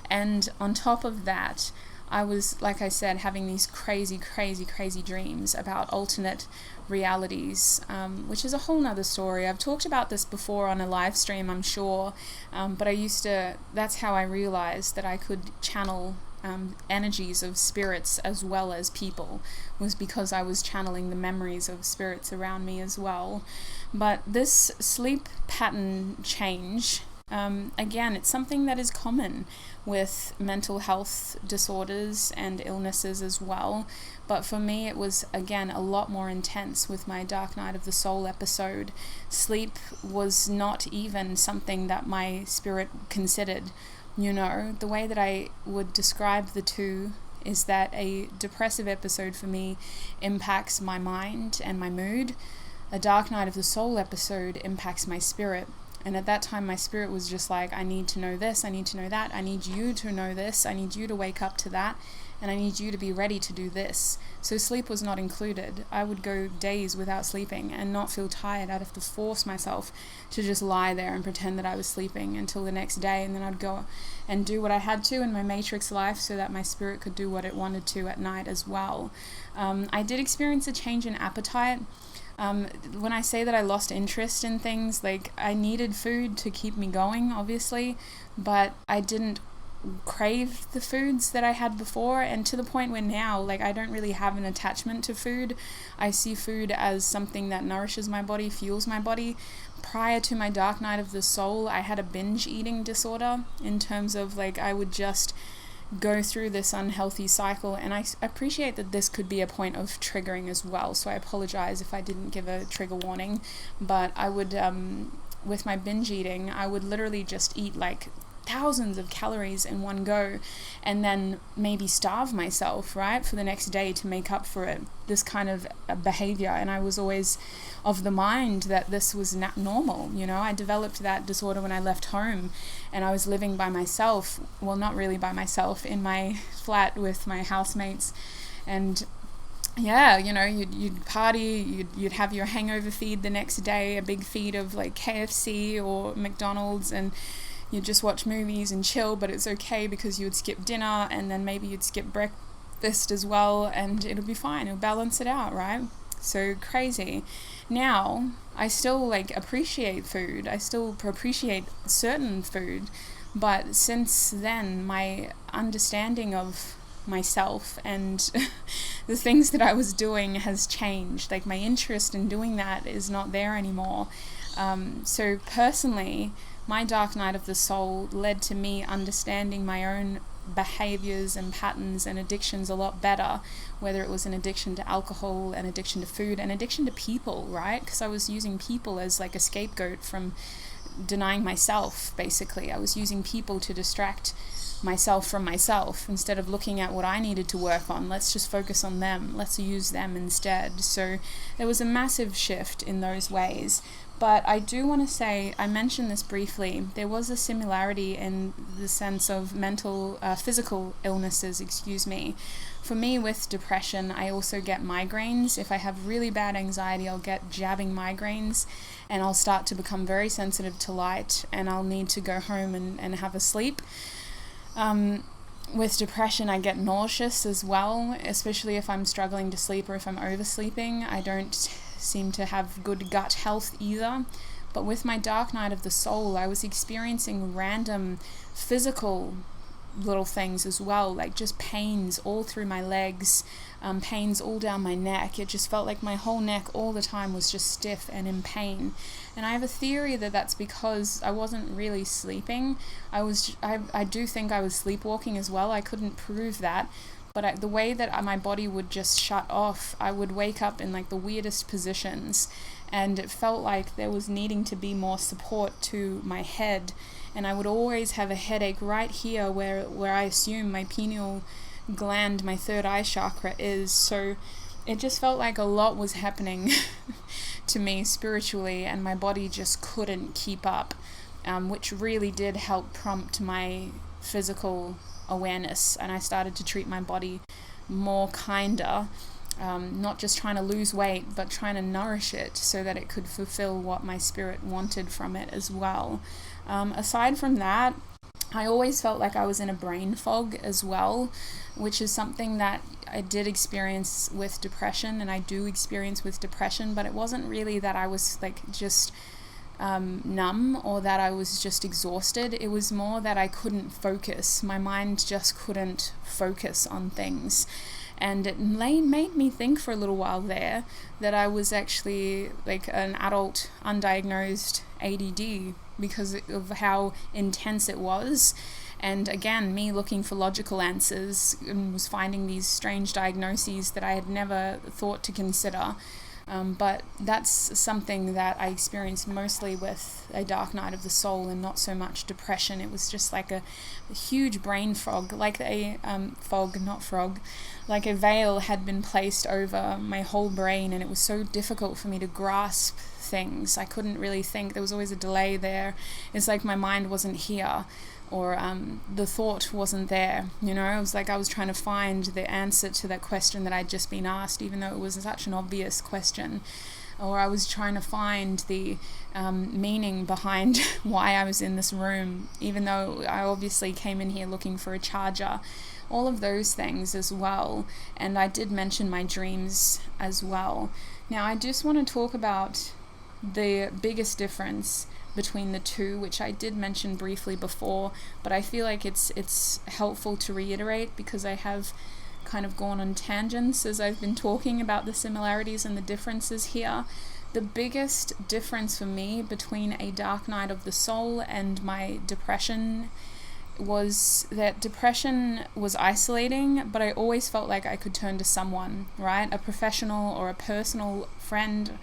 And on top of that, I was, like I said, having these crazy dreams about alternate realities, which is a whole nother story. I've talked about this before on a live stream, I'm sure, but that's how I realized that I could channel energies of spirits as well as people, was because I was channeling the memories of spirits around me as well. But this sleep pattern change, again, it's something that is common with mental health disorders and illnesses as well. But for me, it was, again, a lot more intense with my Dark Night of the Soul episode. Sleep was not even something that my spirit considered. You know, the way that I would describe the two is that a depressive episode for me impacts my mind and my mood. A dark night of the soul episode impacts my spirit. And at that time, my spirit was just like, I need to know this, I need to know that, I need you to know this, I need you to wake up to that, and I need you to be ready to do this. So sleep was not included. I would go days without sleeping and not feel tired. I'd have to force myself to just lie there and pretend that I was sleeping until the next day, and then I'd go and do what I had to in my matrix life so that my spirit could do what it wanted to at night as well. I did experience a change in appetite. When I say that I lost interest in things, like I needed food to keep me going, obviously, but I didn't crave the foods that I had before, and to the point where now, like, I don't really have an attachment to food. I see food as something that nourishes my body, fuels my body. Prior to my dark night of the soul, I had a binge eating disorder, in terms of like I would just go through this unhealthy cycle, and I appreciate that this could be a point of triggering as well, so I apologize if I didn't give a trigger warning. But I would with my binge eating, I would literally just eat like thousands of calories in one go, and then maybe starve myself, right, for the next day to make up for it. This kind of behavior, and I was always of the mind that this was not normal. You know, I developed that disorder when I left home, and I was living by myself. Well, not really by myself, in my flat with my housemates, and yeah, you know, you'd party, you'd have your hangover feed the next day, a big feed of like KFC or McDonald's, and you'd just watch movies and chill, but it's okay because you would skip dinner, and then maybe you'd skip breakfast as well, and it'll be fine, it'll balance it out, right? So crazy. Now, I still like appreciate food, I still appreciate certain food, but since then, my understanding of myself and the things that I was doing has changed. Like, my interest in doing that is not there anymore. So personally, my dark night of the soul led to me understanding my own behaviors and patterns and addictions a lot better, whether it was an addiction to alcohol, an addiction to food, an addiction to people, right? Because I was using people as like a scapegoat from denying myself, basically. I was using people to distract myself from myself instead of looking at what I needed to work on. Let's just focus on them. Let's use them instead. So there was a massive shift in those ways. But I do want to say, I mentioned this briefly, there was a similarity in the sense of physical illnesses, For me, with depression, I also get migraines. If I have really bad anxiety, I'll get jabbing migraines, and I'll start to become very sensitive to light, and I'll need to go home and have a sleep. With depression, I get nauseous as well, especially if I'm struggling to sleep or if I'm oversleeping. I don't seem to have good gut health either. But with my dark night of the soul, I was experiencing random physical little things as well, like just pains all through my legs, pains all down my neck. It just felt like my whole neck all the time was just stiff and in pain. And I have a theory that that's because I wasn't really sleeping. I do think I was sleepwalking as well. I couldn't prove that. But the way that my body would just shut off, I would wake up in like the weirdest positions, and it felt like there was needing to be more support to my head, and I would always have a headache right here where I assume my pineal gland, my third eye chakra is. So it just felt like a lot was happening to me spiritually, and my body just couldn't keep up, which really did help prompt my physical awareness, and I started to treat my body more kinder, not just trying to lose weight, but trying to nourish it so that it could fulfill what my spirit wanted from it as well. Aside from that, I always felt like I was in a brain fog as well, which is something that I did experience with depression, and I do experience with depression, but it wasn't really that I was like just numb or that I was just exhausted. It was more that I couldn't focus. My mind just couldn't focus on things. And it made me think for a little while there that I was actually like an adult undiagnosed ADD because of how intense it was. And again, me looking for logical answers and was finding these strange diagnoses that I had never thought to consider. But that's something that I experienced mostly with a dark night of the soul, and not so much depression. It was just like a huge brain fog, like a like a veil had been placed over my whole brain, and it was so difficult for me to grasp things. I couldn't really think. There was always a delay there. It's like my mind wasn't here, or the thought wasn't there. You know, it was like I was trying to find the answer to that question that I'd just been asked, even though it was such an obvious question. Or I was trying to find the meaning behind why I was in this room, even though I obviously came in here looking for a charger. All of those things as well. And I did mention my dreams as well. Now, I just want to talk about the biggest difference between the two, which I did mention briefly before, but I feel like it's helpful to reiterate, because I have kind of gone on tangents as I've been talking about the similarities and the differences here. The biggest difference for me between a dark night of the soul and my depression was that depression was isolating, but I always felt like I could turn to someone, right? A professional or a personal friend.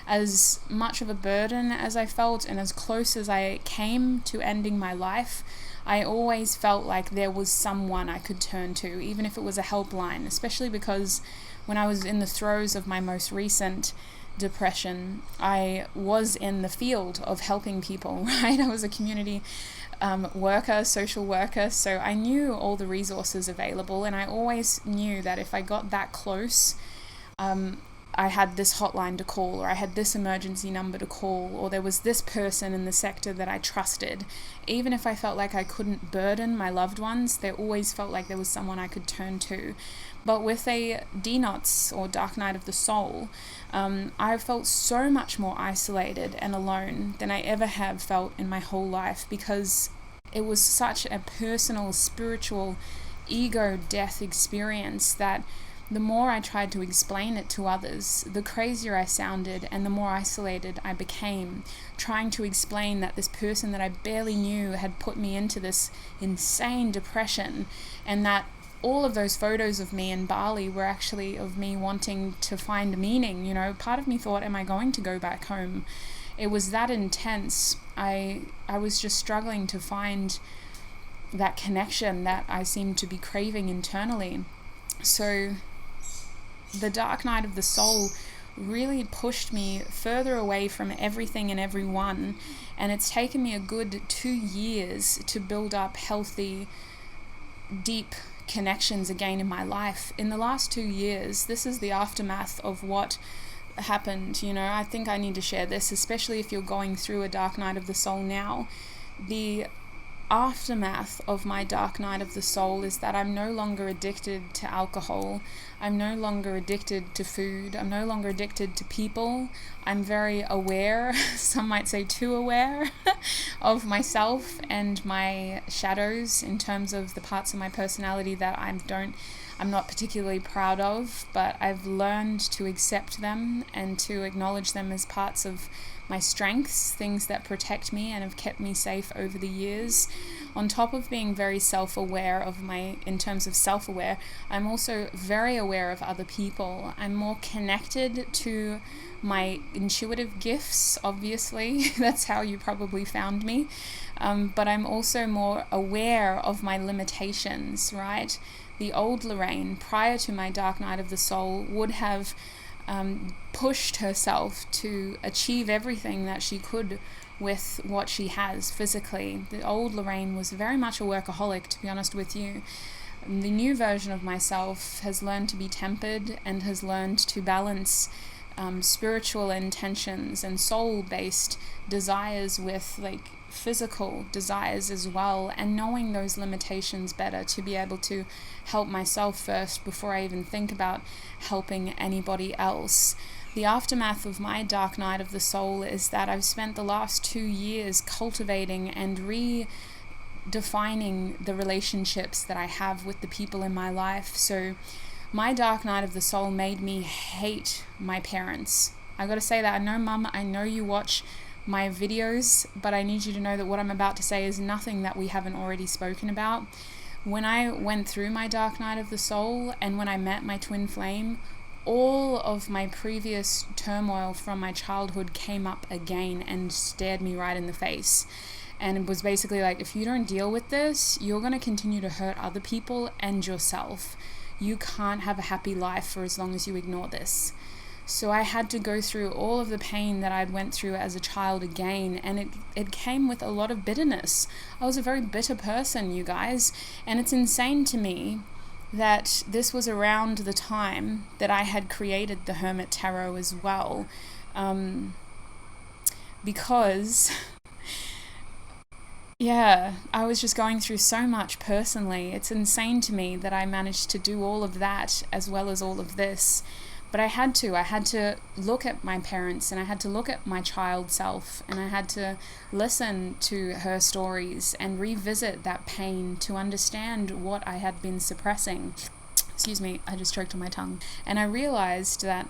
As much of a burden as I felt, and as close as I came to ending my life, I always felt like there was someone I could turn to, even if it was a helpline, especially because when I was in the throes of my most recent depression, I was in the field of helping people, right? I was a community worker, social worker, so I knew all the resources available, and I always knew that if I got that close, I had this hotline to call, or I had this emergency number to call, or there was this person in the sector that I trusted. Even if I felt like I couldn't burden my loved ones, there always felt like there was someone I could turn to. But with a DNOTS, or dark night of the soul, I felt so much more isolated and alone than I ever have felt in my whole life, because it was such a personal, spiritual, ego death experience that the more I tried to explain it to others, the crazier I sounded, and the more isolated I became, trying to explain that this person that I barely knew had put me into this insane depression, and that all of those photos of me in Bali were actually of me wanting to find meaning. You know, part of me thought, am I going to go back home? It was that intense. I was just struggling to find that connection that I seemed to be craving internally. So the dark night of the soul really pushed me further away from everything and everyone, and it's taken me a good 2 years to build up healthy, deep connections again in my life. In the last 2 years, this is the aftermath of what happened. You know, I think I need to share this, especially if you're going through a dark night of the soul now. The aftermath of my dark night of the soul is that I'm no longer addicted to alcohol. I'm no longer addicted to food. I'm no longer addicted to people. I'm very aware, some might say too aware, of myself and my shadows, in terms of the parts of my personality that I'm not particularly proud of, but I've learned to accept them and to acknowledge them as parts of my strengths, things that protect me and have kept me safe over the years. On top of being very self-aware in terms of self-aware, I'm also very aware of other people. I'm more connected to my intuitive gifts, obviously. That's how you probably found me. But I'm also more aware of my limitations, right? The old Lorraine, prior to my dark night of the soul, would have pushed herself to achieve everything that she could with what she has physically. The old Lorraine was very much a workaholic, to be honest with you. The new version of myself has learned to be tempered and has learned to balance spiritual intentions and soul-based desires with physical desires as well, and knowing those limitations better to be able to help myself first before I even think about helping anybody else. The aftermath of my dark night of the soul is that I've spent the last 2 years cultivating and redefining the relationships that I have with the people in my life. So my dark night of the soul made me hate my parents. I gotta say that. I know, Mum, I know you watch my videos, but I need you to know that what I'm about to say is nothing that we haven't already spoken about. When I went through my dark night of the soul, and when I met my twin flame, all of my previous turmoil from my childhood came up again and stared me right in the face. And it was basically like, if you don't deal with this, you're going to continue to hurt other people and yourself. You can't have a happy life for as long as you ignore this. So I had to go through all of the pain that I'd went through as a child again, and it came with a lot of bitterness. I was a very bitter person, you guys, and it's insane to me that this was around the time that I had created the Hermit Tarot as well, because I was just going through so much personally. It's insane to me that I managed to do all of that as well as all of this. But I had to look at my parents, and I had to look at my child self, and I had to listen to her stories and revisit that pain to understand what I had been suppressing. Excuse me, I just choked on my tongue. And I realized that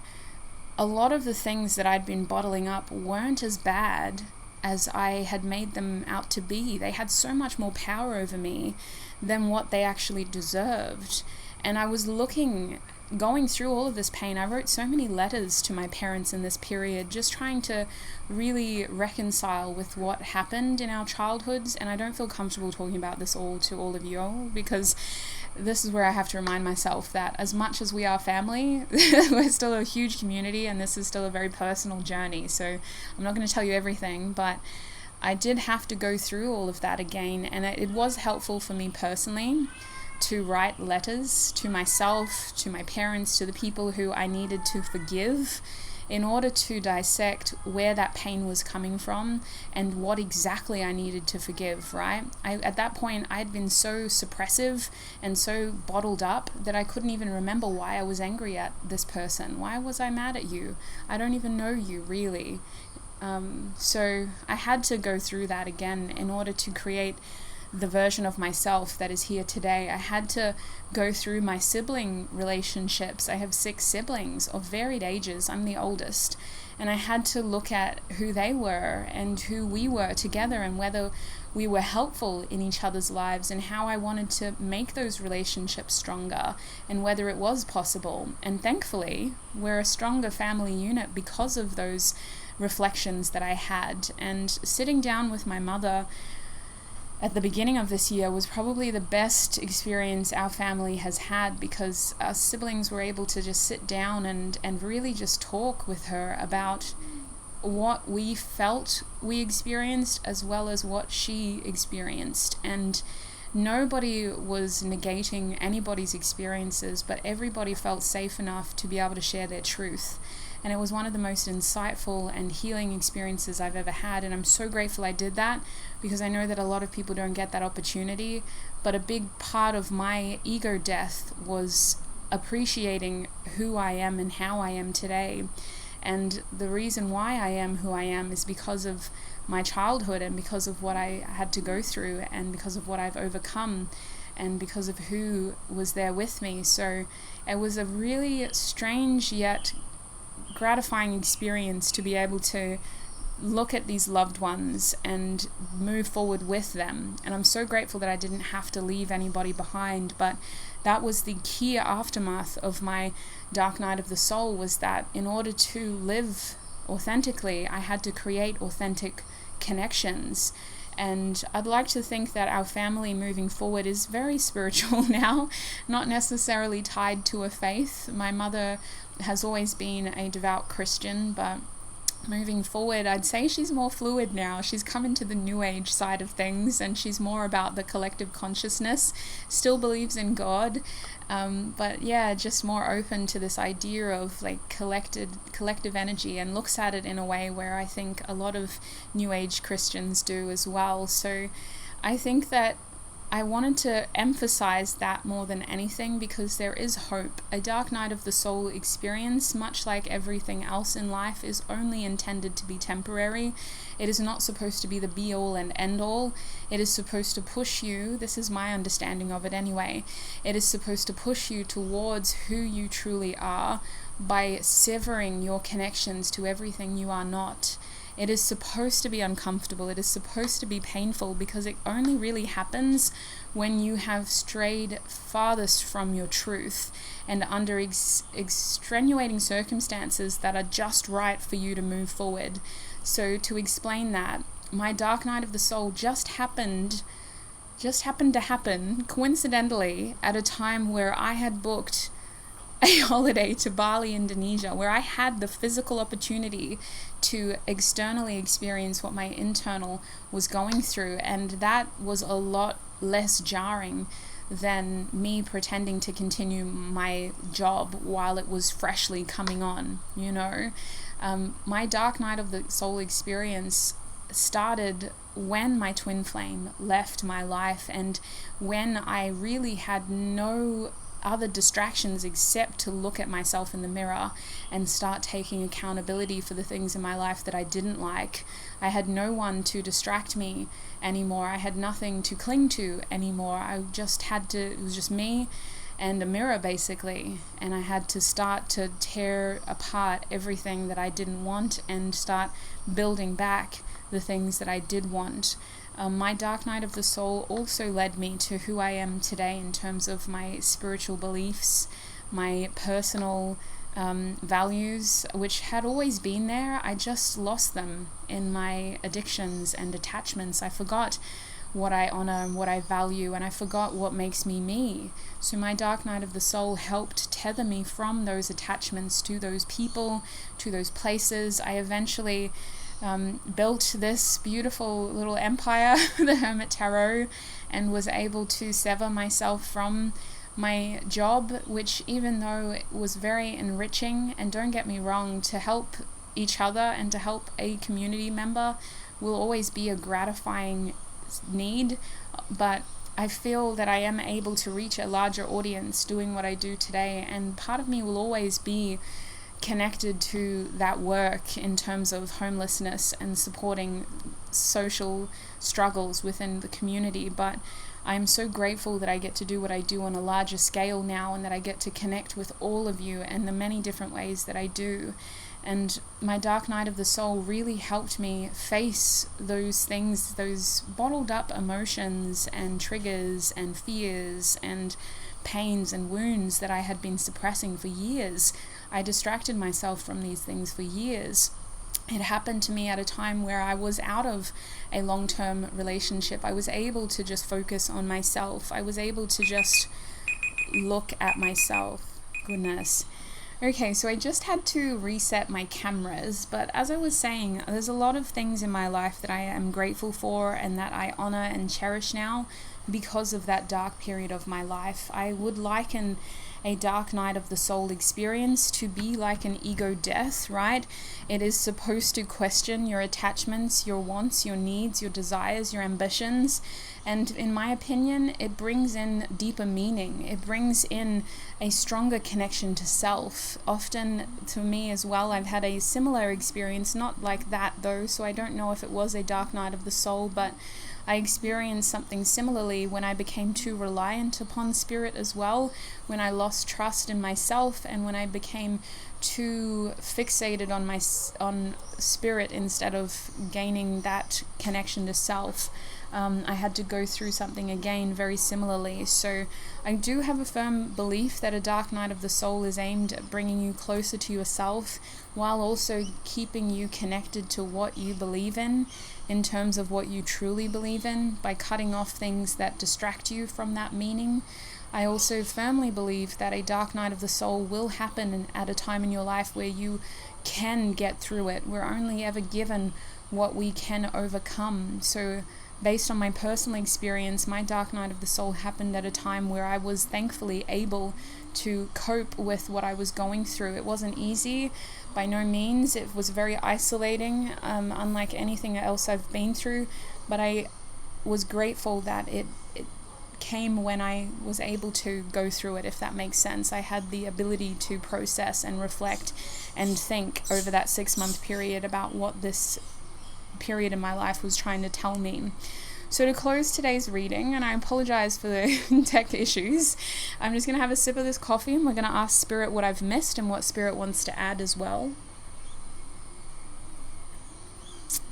a lot of the things that I'd been bottling up weren't as bad as I had made them out to be. They had so much more power over me than what they actually deserved. And I was going through all of this pain. I wrote so many letters to my parents in this period, just trying to really reconcile with what happened in our childhoods. And I don't feel comfortable talking about this all to all of you all, because this is where I have to remind myself that as much as we are family, we're still a huge community, and this is still a very personal journey. So I'm not going to tell you everything, but I did have to go through all of that again. And it was helpful for me personally to write letters to myself, to my parents, to the people who I needed to forgive, in order to dissect where that pain was coming from and what exactly I needed to forgive, right? At that point, I had been so suppressive and so bottled up that I couldn't even remember why I was angry at this person. Why was I mad at you? I don't even know you, really. So I had to go through that again in order to create the version of myself that is here today. I had to go through my sibling relationships. I have 6 siblings of varied ages. I'm the oldest. And I had to look at who they were and who we were together, and whether we were helpful in each other's lives, and how I wanted to make those relationships stronger, and whether it was possible. And thankfully, we're a stronger family unit because of those reflections that I had. And sitting down with my mother at the beginning of this year was probably the best experience our family has had, because our siblings were able to just sit down and really just talk with her about what we felt we experienced as well as what she experienced. And nobody was negating anybody's experiences, but everybody felt safe enough to be able to share their truth. And it was one of the most insightful and healing experiences I've ever had. And I'm so grateful I did that, because I know that a lot of people don't get that opportunity. But a big part of my ego death was appreciating who I am and how I am today. And the reason why I am who I am is because of my childhood, and because of what I had to go through, and because of what I've overcome, and because of who was there with me. So it was a really strange yet gratifying experience to be able to look at these loved ones and move forward with them. And I'm so grateful that I didn't have to leave anybody behind. But that was the key aftermath of my dark night of the soul, was that in order to live authentically, I had to create authentic connections. And I'd like to think that our family moving forward is very spiritual now, not necessarily tied to a faith. My mother has always been a devout Christian, but moving forward, I'd say she's more fluid now. She's come into the new age side of things, and she's more about the collective consciousness, still believes in God, but yeah, just more open to this idea of like collective energy, and looks at it in a way where I think a lot of new age Christians do as well. So I think that I wanted to emphasize that more than anything, because there is hope. A dark night of the soul experience, much like everything else in life, is only intended to be temporary. It is not supposed to be the be-all and end-all. It is supposed to push you, this is my understanding of it anyway, it is supposed to push you towards who you truly are by severing your connections to everything you are not. It is supposed to be uncomfortable. It is supposed to be painful, because it only really happens when you have strayed farthest from your truth and under extenuating circumstances that are just right for you to move forward. So to explain that, my dark night of the soul just happened to happen coincidentally at a time where I had booked a holiday to Bali, Indonesia, where I had the physical opportunity to externally experience what my internal was going through. And that was a lot less jarring than me pretending to continue my job while it was freshly coming on, you know. My dark night of the soul experience started when my twin flame left my life, and when I really had no other distractions except to look at myself in the mirror and start taking accountability for the things in my life that I didn't like. I had no one to distract me anymore. I had nothing to cling to anymore. It was just me and a mirror, basically, and I had to start to tear apart everything that I didn't want and start building back the things that I did want. My dark night of the soul also led me to who I am today in terms of my spiritual beliefs, my personal values, which had always been there. I just lost them in my addictions and attachments. I forgot what I honor and what I value, and I forgot what makes me me. So my dark night of the soul helped tether me from those attachments to those people, to those places. I eventually built this beautiful little empire, the Hermit Tarot, and was able to sever myself from my job, which, even though it was very enriching, and don't get me wrong, to help each other and to help a community member will always be a gratifying need, but I feel that I am able to reach a larger audience doing what I do today, and part of me will always be connected to that work in terms of homelessness and supporting social struggles within the community. But I'm so grateful that I get to do what I do on a larger scale now, and that I get to connect with all of you and the many different ways that I do. And my dark night of the soul really helped me face those things, those bottled up emotions and triggers and fears and pains and wounds that I had been suppressing for years. I distracted myself from these things for years. It happened to me at a time where I was out of a long-term relationship. I was able to just focus on myself. I was able to just look at myself. Goodness. Okay, so I just had to reset my cameras, but as I was saying, there's a lot of things in my life that I am grateful for and that I honor and cherish now because of that dark period of my life. I would liken a dark night of the soul experience to be like an ego death, right? It is supposed to question your attachments, your wants, your needs, your desires, your ambitions. And in my opinion, it brings in deeper meaning. It brings in a stronger connection to self. Often, to me as well, I've had a similar experience, not like that though, so I don't know if it was a dark night of the soul, but I experienced something similarly when I became too reliant upon spirit as well, when I lost trust in myself, and when I became too fixated on spirit instead of gaining that connection to self. I had to go through something again very similarly. So I do have a firm belief that a dark night of the soul is aimed at bringing you closer to yourself, while also keeping you connected to what you believe in terms of what you truly believe in, by cutting off things that distract you from that meaning. I also firmly believe that a dark night of the soul will happen at a time in your life where you can get through it. We're only ever given what we can overcome. So based on my personal experience, my dark night of the soul happened at a time where I was thankfully able to cope with what I was going through. It wasn't easy, by no means. It was very isolating, unlike anything else I've been through, but I was grateful that it came when I was able to go through it, if that makes sense. I had the ability to process and reflect and think over that 6-month period about what this period in my life was trying to tell me. So to close today's reading, and I apologize for the tech issues, I'm just going to have a sip of this coffee, and we're going to ask Spirit what I've missed and what Spirit wants to add as well.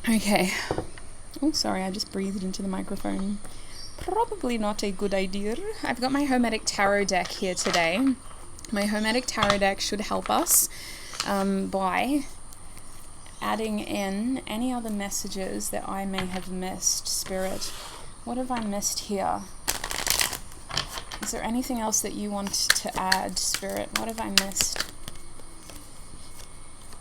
Okay. Oh, sorry, I just breathed into the microphone. Probably not a good idea. I've got my Hermetic Tarot deck here today. My Hermetic Tarot deck should help us by adding in any other messages that I may have missed. Spirit, what have I missed here? Is there anything else that you want to add, Spirit? What have I missed?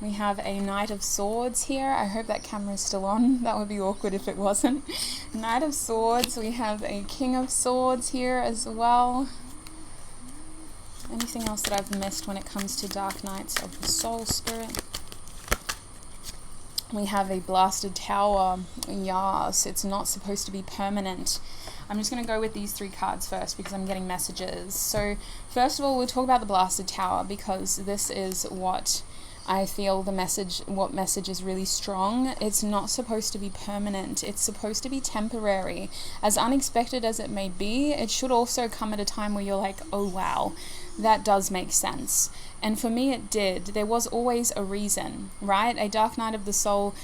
We have a Knight of Swords here. I hope that camera is still on. That would be awkward if it wasn't. Knight of Swords. We have a King of Swords here as well. Anything else that I've missed when it comes to Dark Nights of the Soul, Spirit? We have a Blasted Tower. Yes, it's not supposed to be permanent. I'm just going to go with these three cards first because I'm getting messages. So first of all, we'll talk about the Blasted Tower because this is what I feel what message is really strong. It's not supposed to be permanent. It's supposed to be temporary. As unexpected as it may be, it should also come at a time where you're like, oh wow, that does make sense. And for me it did. There was always a reason, right? A Dark Night of the Soul,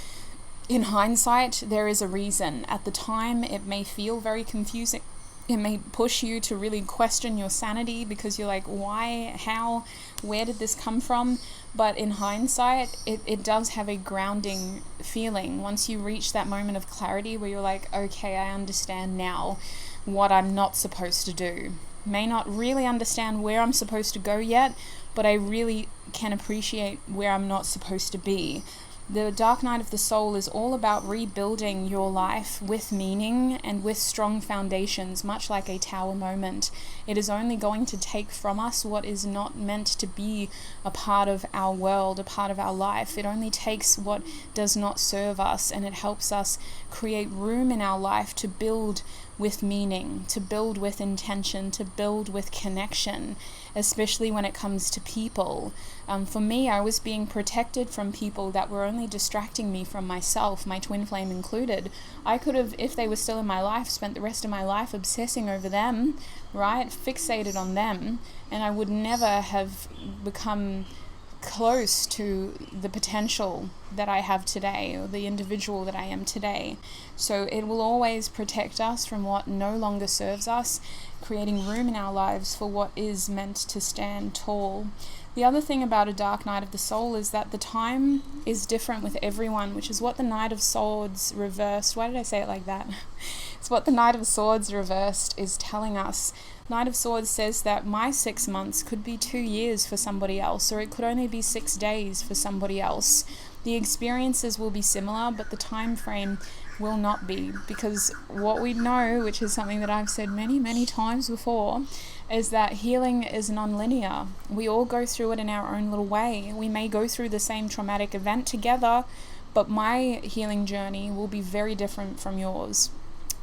in hindsight, there is a reason. At the time, it may feel very confusing. It may push you to really question your sanity because you're like, why, how, where did this come from? But in hindsight, it does have a grounding feeling. Once you reach that moment of clarity where you're like, okay, I understand now what I'm not supposed to do. May not really understand where I'm supposed to go yet, but I really can appreciate where I'm not supposed to be. The Dark Night of the Soul is all about rebuilding your life with meaning and with strong foundations, much like a tower moment. It is only going to take from us what is not meant to be a part of our world, a part of our life. It only takes what does not serve us, and it helps us create room in our life to build with meaning, to build with intention, to build with connection, especially when it comes to people. For me, I was being protected from people that were only distracting me from myself, my twin flame included. I could have, if they were still in my life, spent the rest of my life obsessing over them, right? Fixated on them, and I would never have become close to the potential that I have today, or the individual that I am today. So it will always protect us from what no longer serves us, creating room in our lives for what is meant to stand tall. The other thing about a Dark Night of the Soul is that the time is different with everyone, which is what the Knight of Swords reversed. Why did I say it like that? It's what the Knight of Swords reversed is telling us. Knight of Swords says that my 6 months could be 2 years for somebody else, or it could only be 6 days for somebody else. The experiences will be similar, but the time frame will not be, because what we know, which is something that I've said many times before, is that healing is non-linear. We all go through it in our own little way. We may go through the same traumatic event together, but my healing journey will be very different from yours.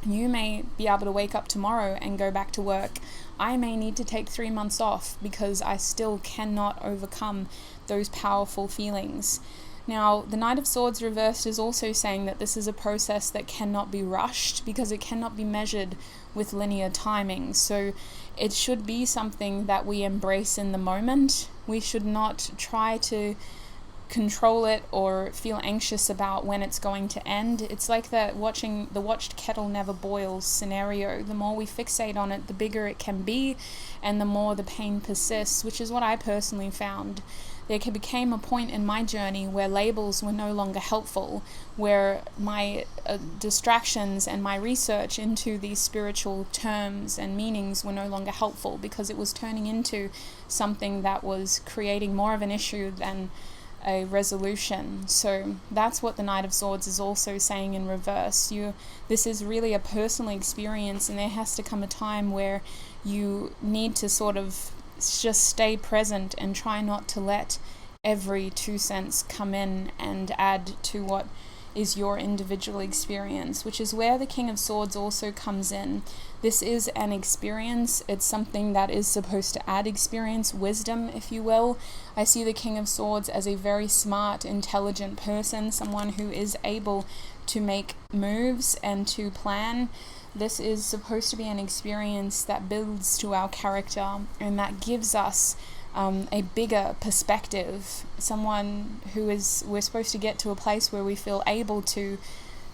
You may be able to wake up tomorrow and go back to work. I may need to take 3 months off because I still cannot overcome those powerful feelings. Now, the Knight of Swords reversed is also saying that this is a process that cannot be rushed because it cannot be measured with linear timing. So it should be something that we embrace in the moment. We should not try to control it or feel anxious about when it's going to end. It's like that watching the watched kettle never boils scenario. The more we fixate on it, the bigger it can be, and the more the pain persists, which is what I personally found. There became a point in my journey where labels were no longer helpful, where my distractions and my research into these spiritual terms and meanings were no longer helpful because it was turning into something that was creating more of an issue than a resolution. So that's what the Knight of Swords is also saying in reverse. This is really a personal experience, and there has to come a time where you need to sort of just stay present and try not to let every 2 cents come in and add to what is your individual experience, which is where the King of Swords also comes in. This is an experience. It's something that is supposed to add experience, wisdom, if you will. I see the King of Swords as a very smart, intelligent person, someone who is able to make moves and to plan. This is supposed to be an experience that builds to our character and that gives us a bigger perspective. We're supposed to get to a place where we feel able to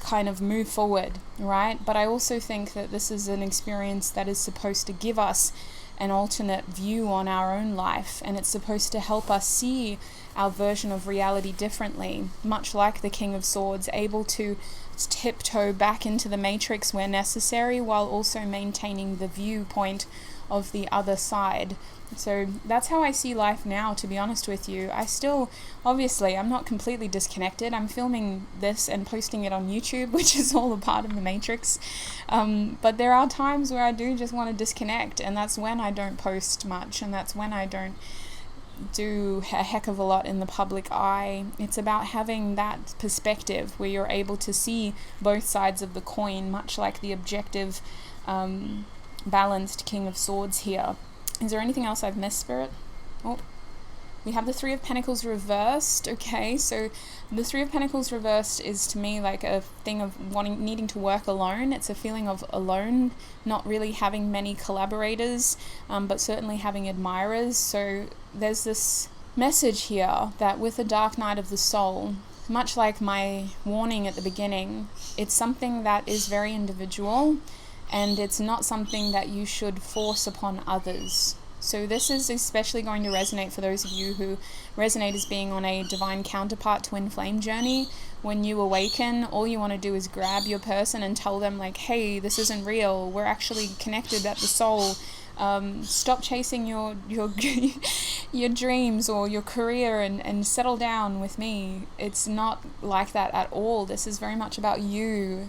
kind of move forward, right? But I also think that this is an experience that is supposed to give us an alternate view on our own life, and it's supposed to help us see our version of reality differently, much like the King of Swords, able to tiptoe back into the matrix where necessary while also maintaining the viewpoint of the other side. So that's how I see life now, to be honest with you. I still, obviously, I'm not completely disconnected. I'm filming this and posting it on YouTube, which is all a part of the matrix. But there are times where I do just want to disconnect, and that's when I don't post much, and that's when I don't do a heck of a lot in the public eye. It's about having that perspective where you're able to see both sides of the coin, much like the objective, balanced King of Swords here. Is there anything else I've missed, Spirit? Oh, we have the Three of Pentacles reversed. Okay, so the Three of Pentacles reversed is to me like a thing of needing to work alone. It's a feeling of alone, not really having many collaborators, but certainly having admirers. So there's this message here that with the Dark Night of the Soul, much like my warning at the beginning, it's something that is very individual, and it's not something that you should force upon others. So this is especially going to resonate for those of you who resonate as being on a divine counterpart twin flame journey. When you awaken, all you want to do is grab your person and tell them like, hey, this isn't real. We're actually connected at the soul. Stop chasing your your dreams or your career and settle down with me. It's not like that at all. This is very much about you,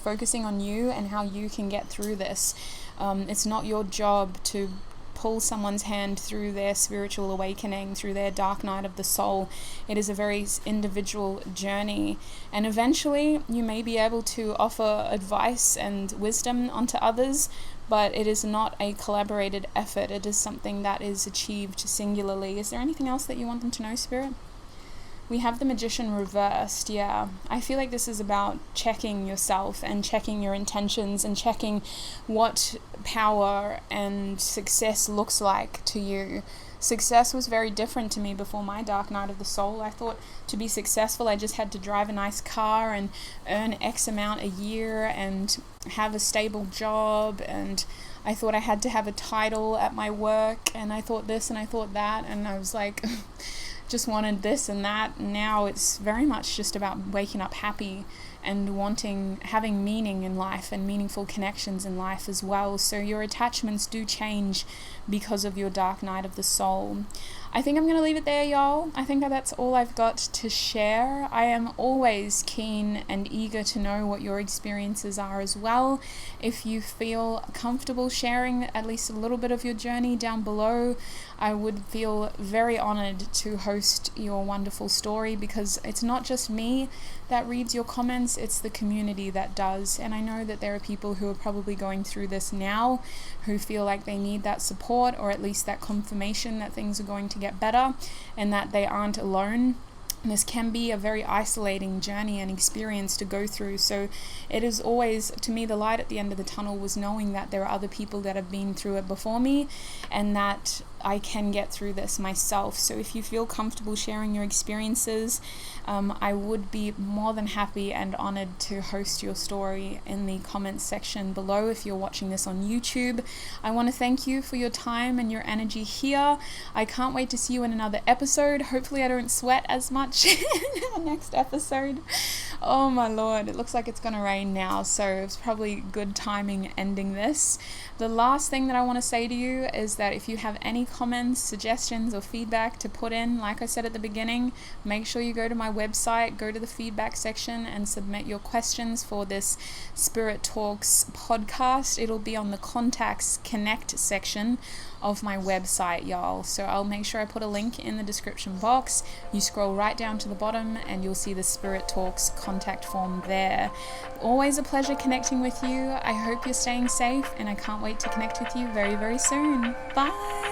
focusing on you and how you can get through this. It's not your job to pull someone's hand through their spiritual awakening, through their dark night of the soul. It is a very individual journey, and eventually you may be able to offer advice and wisdom onto others, but it is not a collaborated effort. It is something that is achieved singularly. Is there anything else that you want them to know, Spirit? We have the Magician reversed, yeah. I feel like this is about checking yourself and checking your intentions and checking what power and success looks like to you. Success was very different to me before my dark night of the soul. I thought to be successful, I just had to drive a nice car and earn X amount a year and have a stable job, and I thought I had to have a title at my work, and I thought this and I thought that, and I was like... just wanted this and that. Now it's very much just about waking up happy and having meaning in life and meaningful connections in life as well. So your attachments do change because of your dark night of the soul. I think I'm going to leave it there, y'all. I think that's all I've got to share. I am always keen and eager to know what your experiences are as well. If you feel comfortable sharing at least a little bit of your journey down below, I would feel very honored to host your wonderful story, because it's not just me that reads your comments, it's the community that does. And I know that there are people who are probably going through this now who feel like they need that support, or at least that confirmation that things are going to get better and that they aren't alone. And this can be a very isolating journey and experience to go through. So it is always, to me, the light at the end of the tunnel was knowing that there are other people that have been through it before me, and that I can get through this myself. So if you feel comfortable sharing your experiences, I would be more than happy and honored to host your story in the comments section below if you're watching this on YouTube. I want to thank you for your time and your energy here. I can't wait to see you in another episode. Hopefully I don't sweat as much in the next episode. Oh my lord, it looks like it's gonna rain now, so it's probably good timing ending this. The last thing that I want to say to you is that if you have any comments, suggestions, or feedback to put in, like I said at the beginning, make sure you go to my website, go to the feedback section and submit your questions for this Spirit Talks podcast. It'll be on the Contacts Connect section of my website, y'all. So I'll make sure I put a link in the description box. You scroll right down to the bottom and you'll see the Spirit Talks contact form there. Always a pleasure connecting with you. I hope you're staying safe, and I can't wait to connect with you very, very soon. Bye.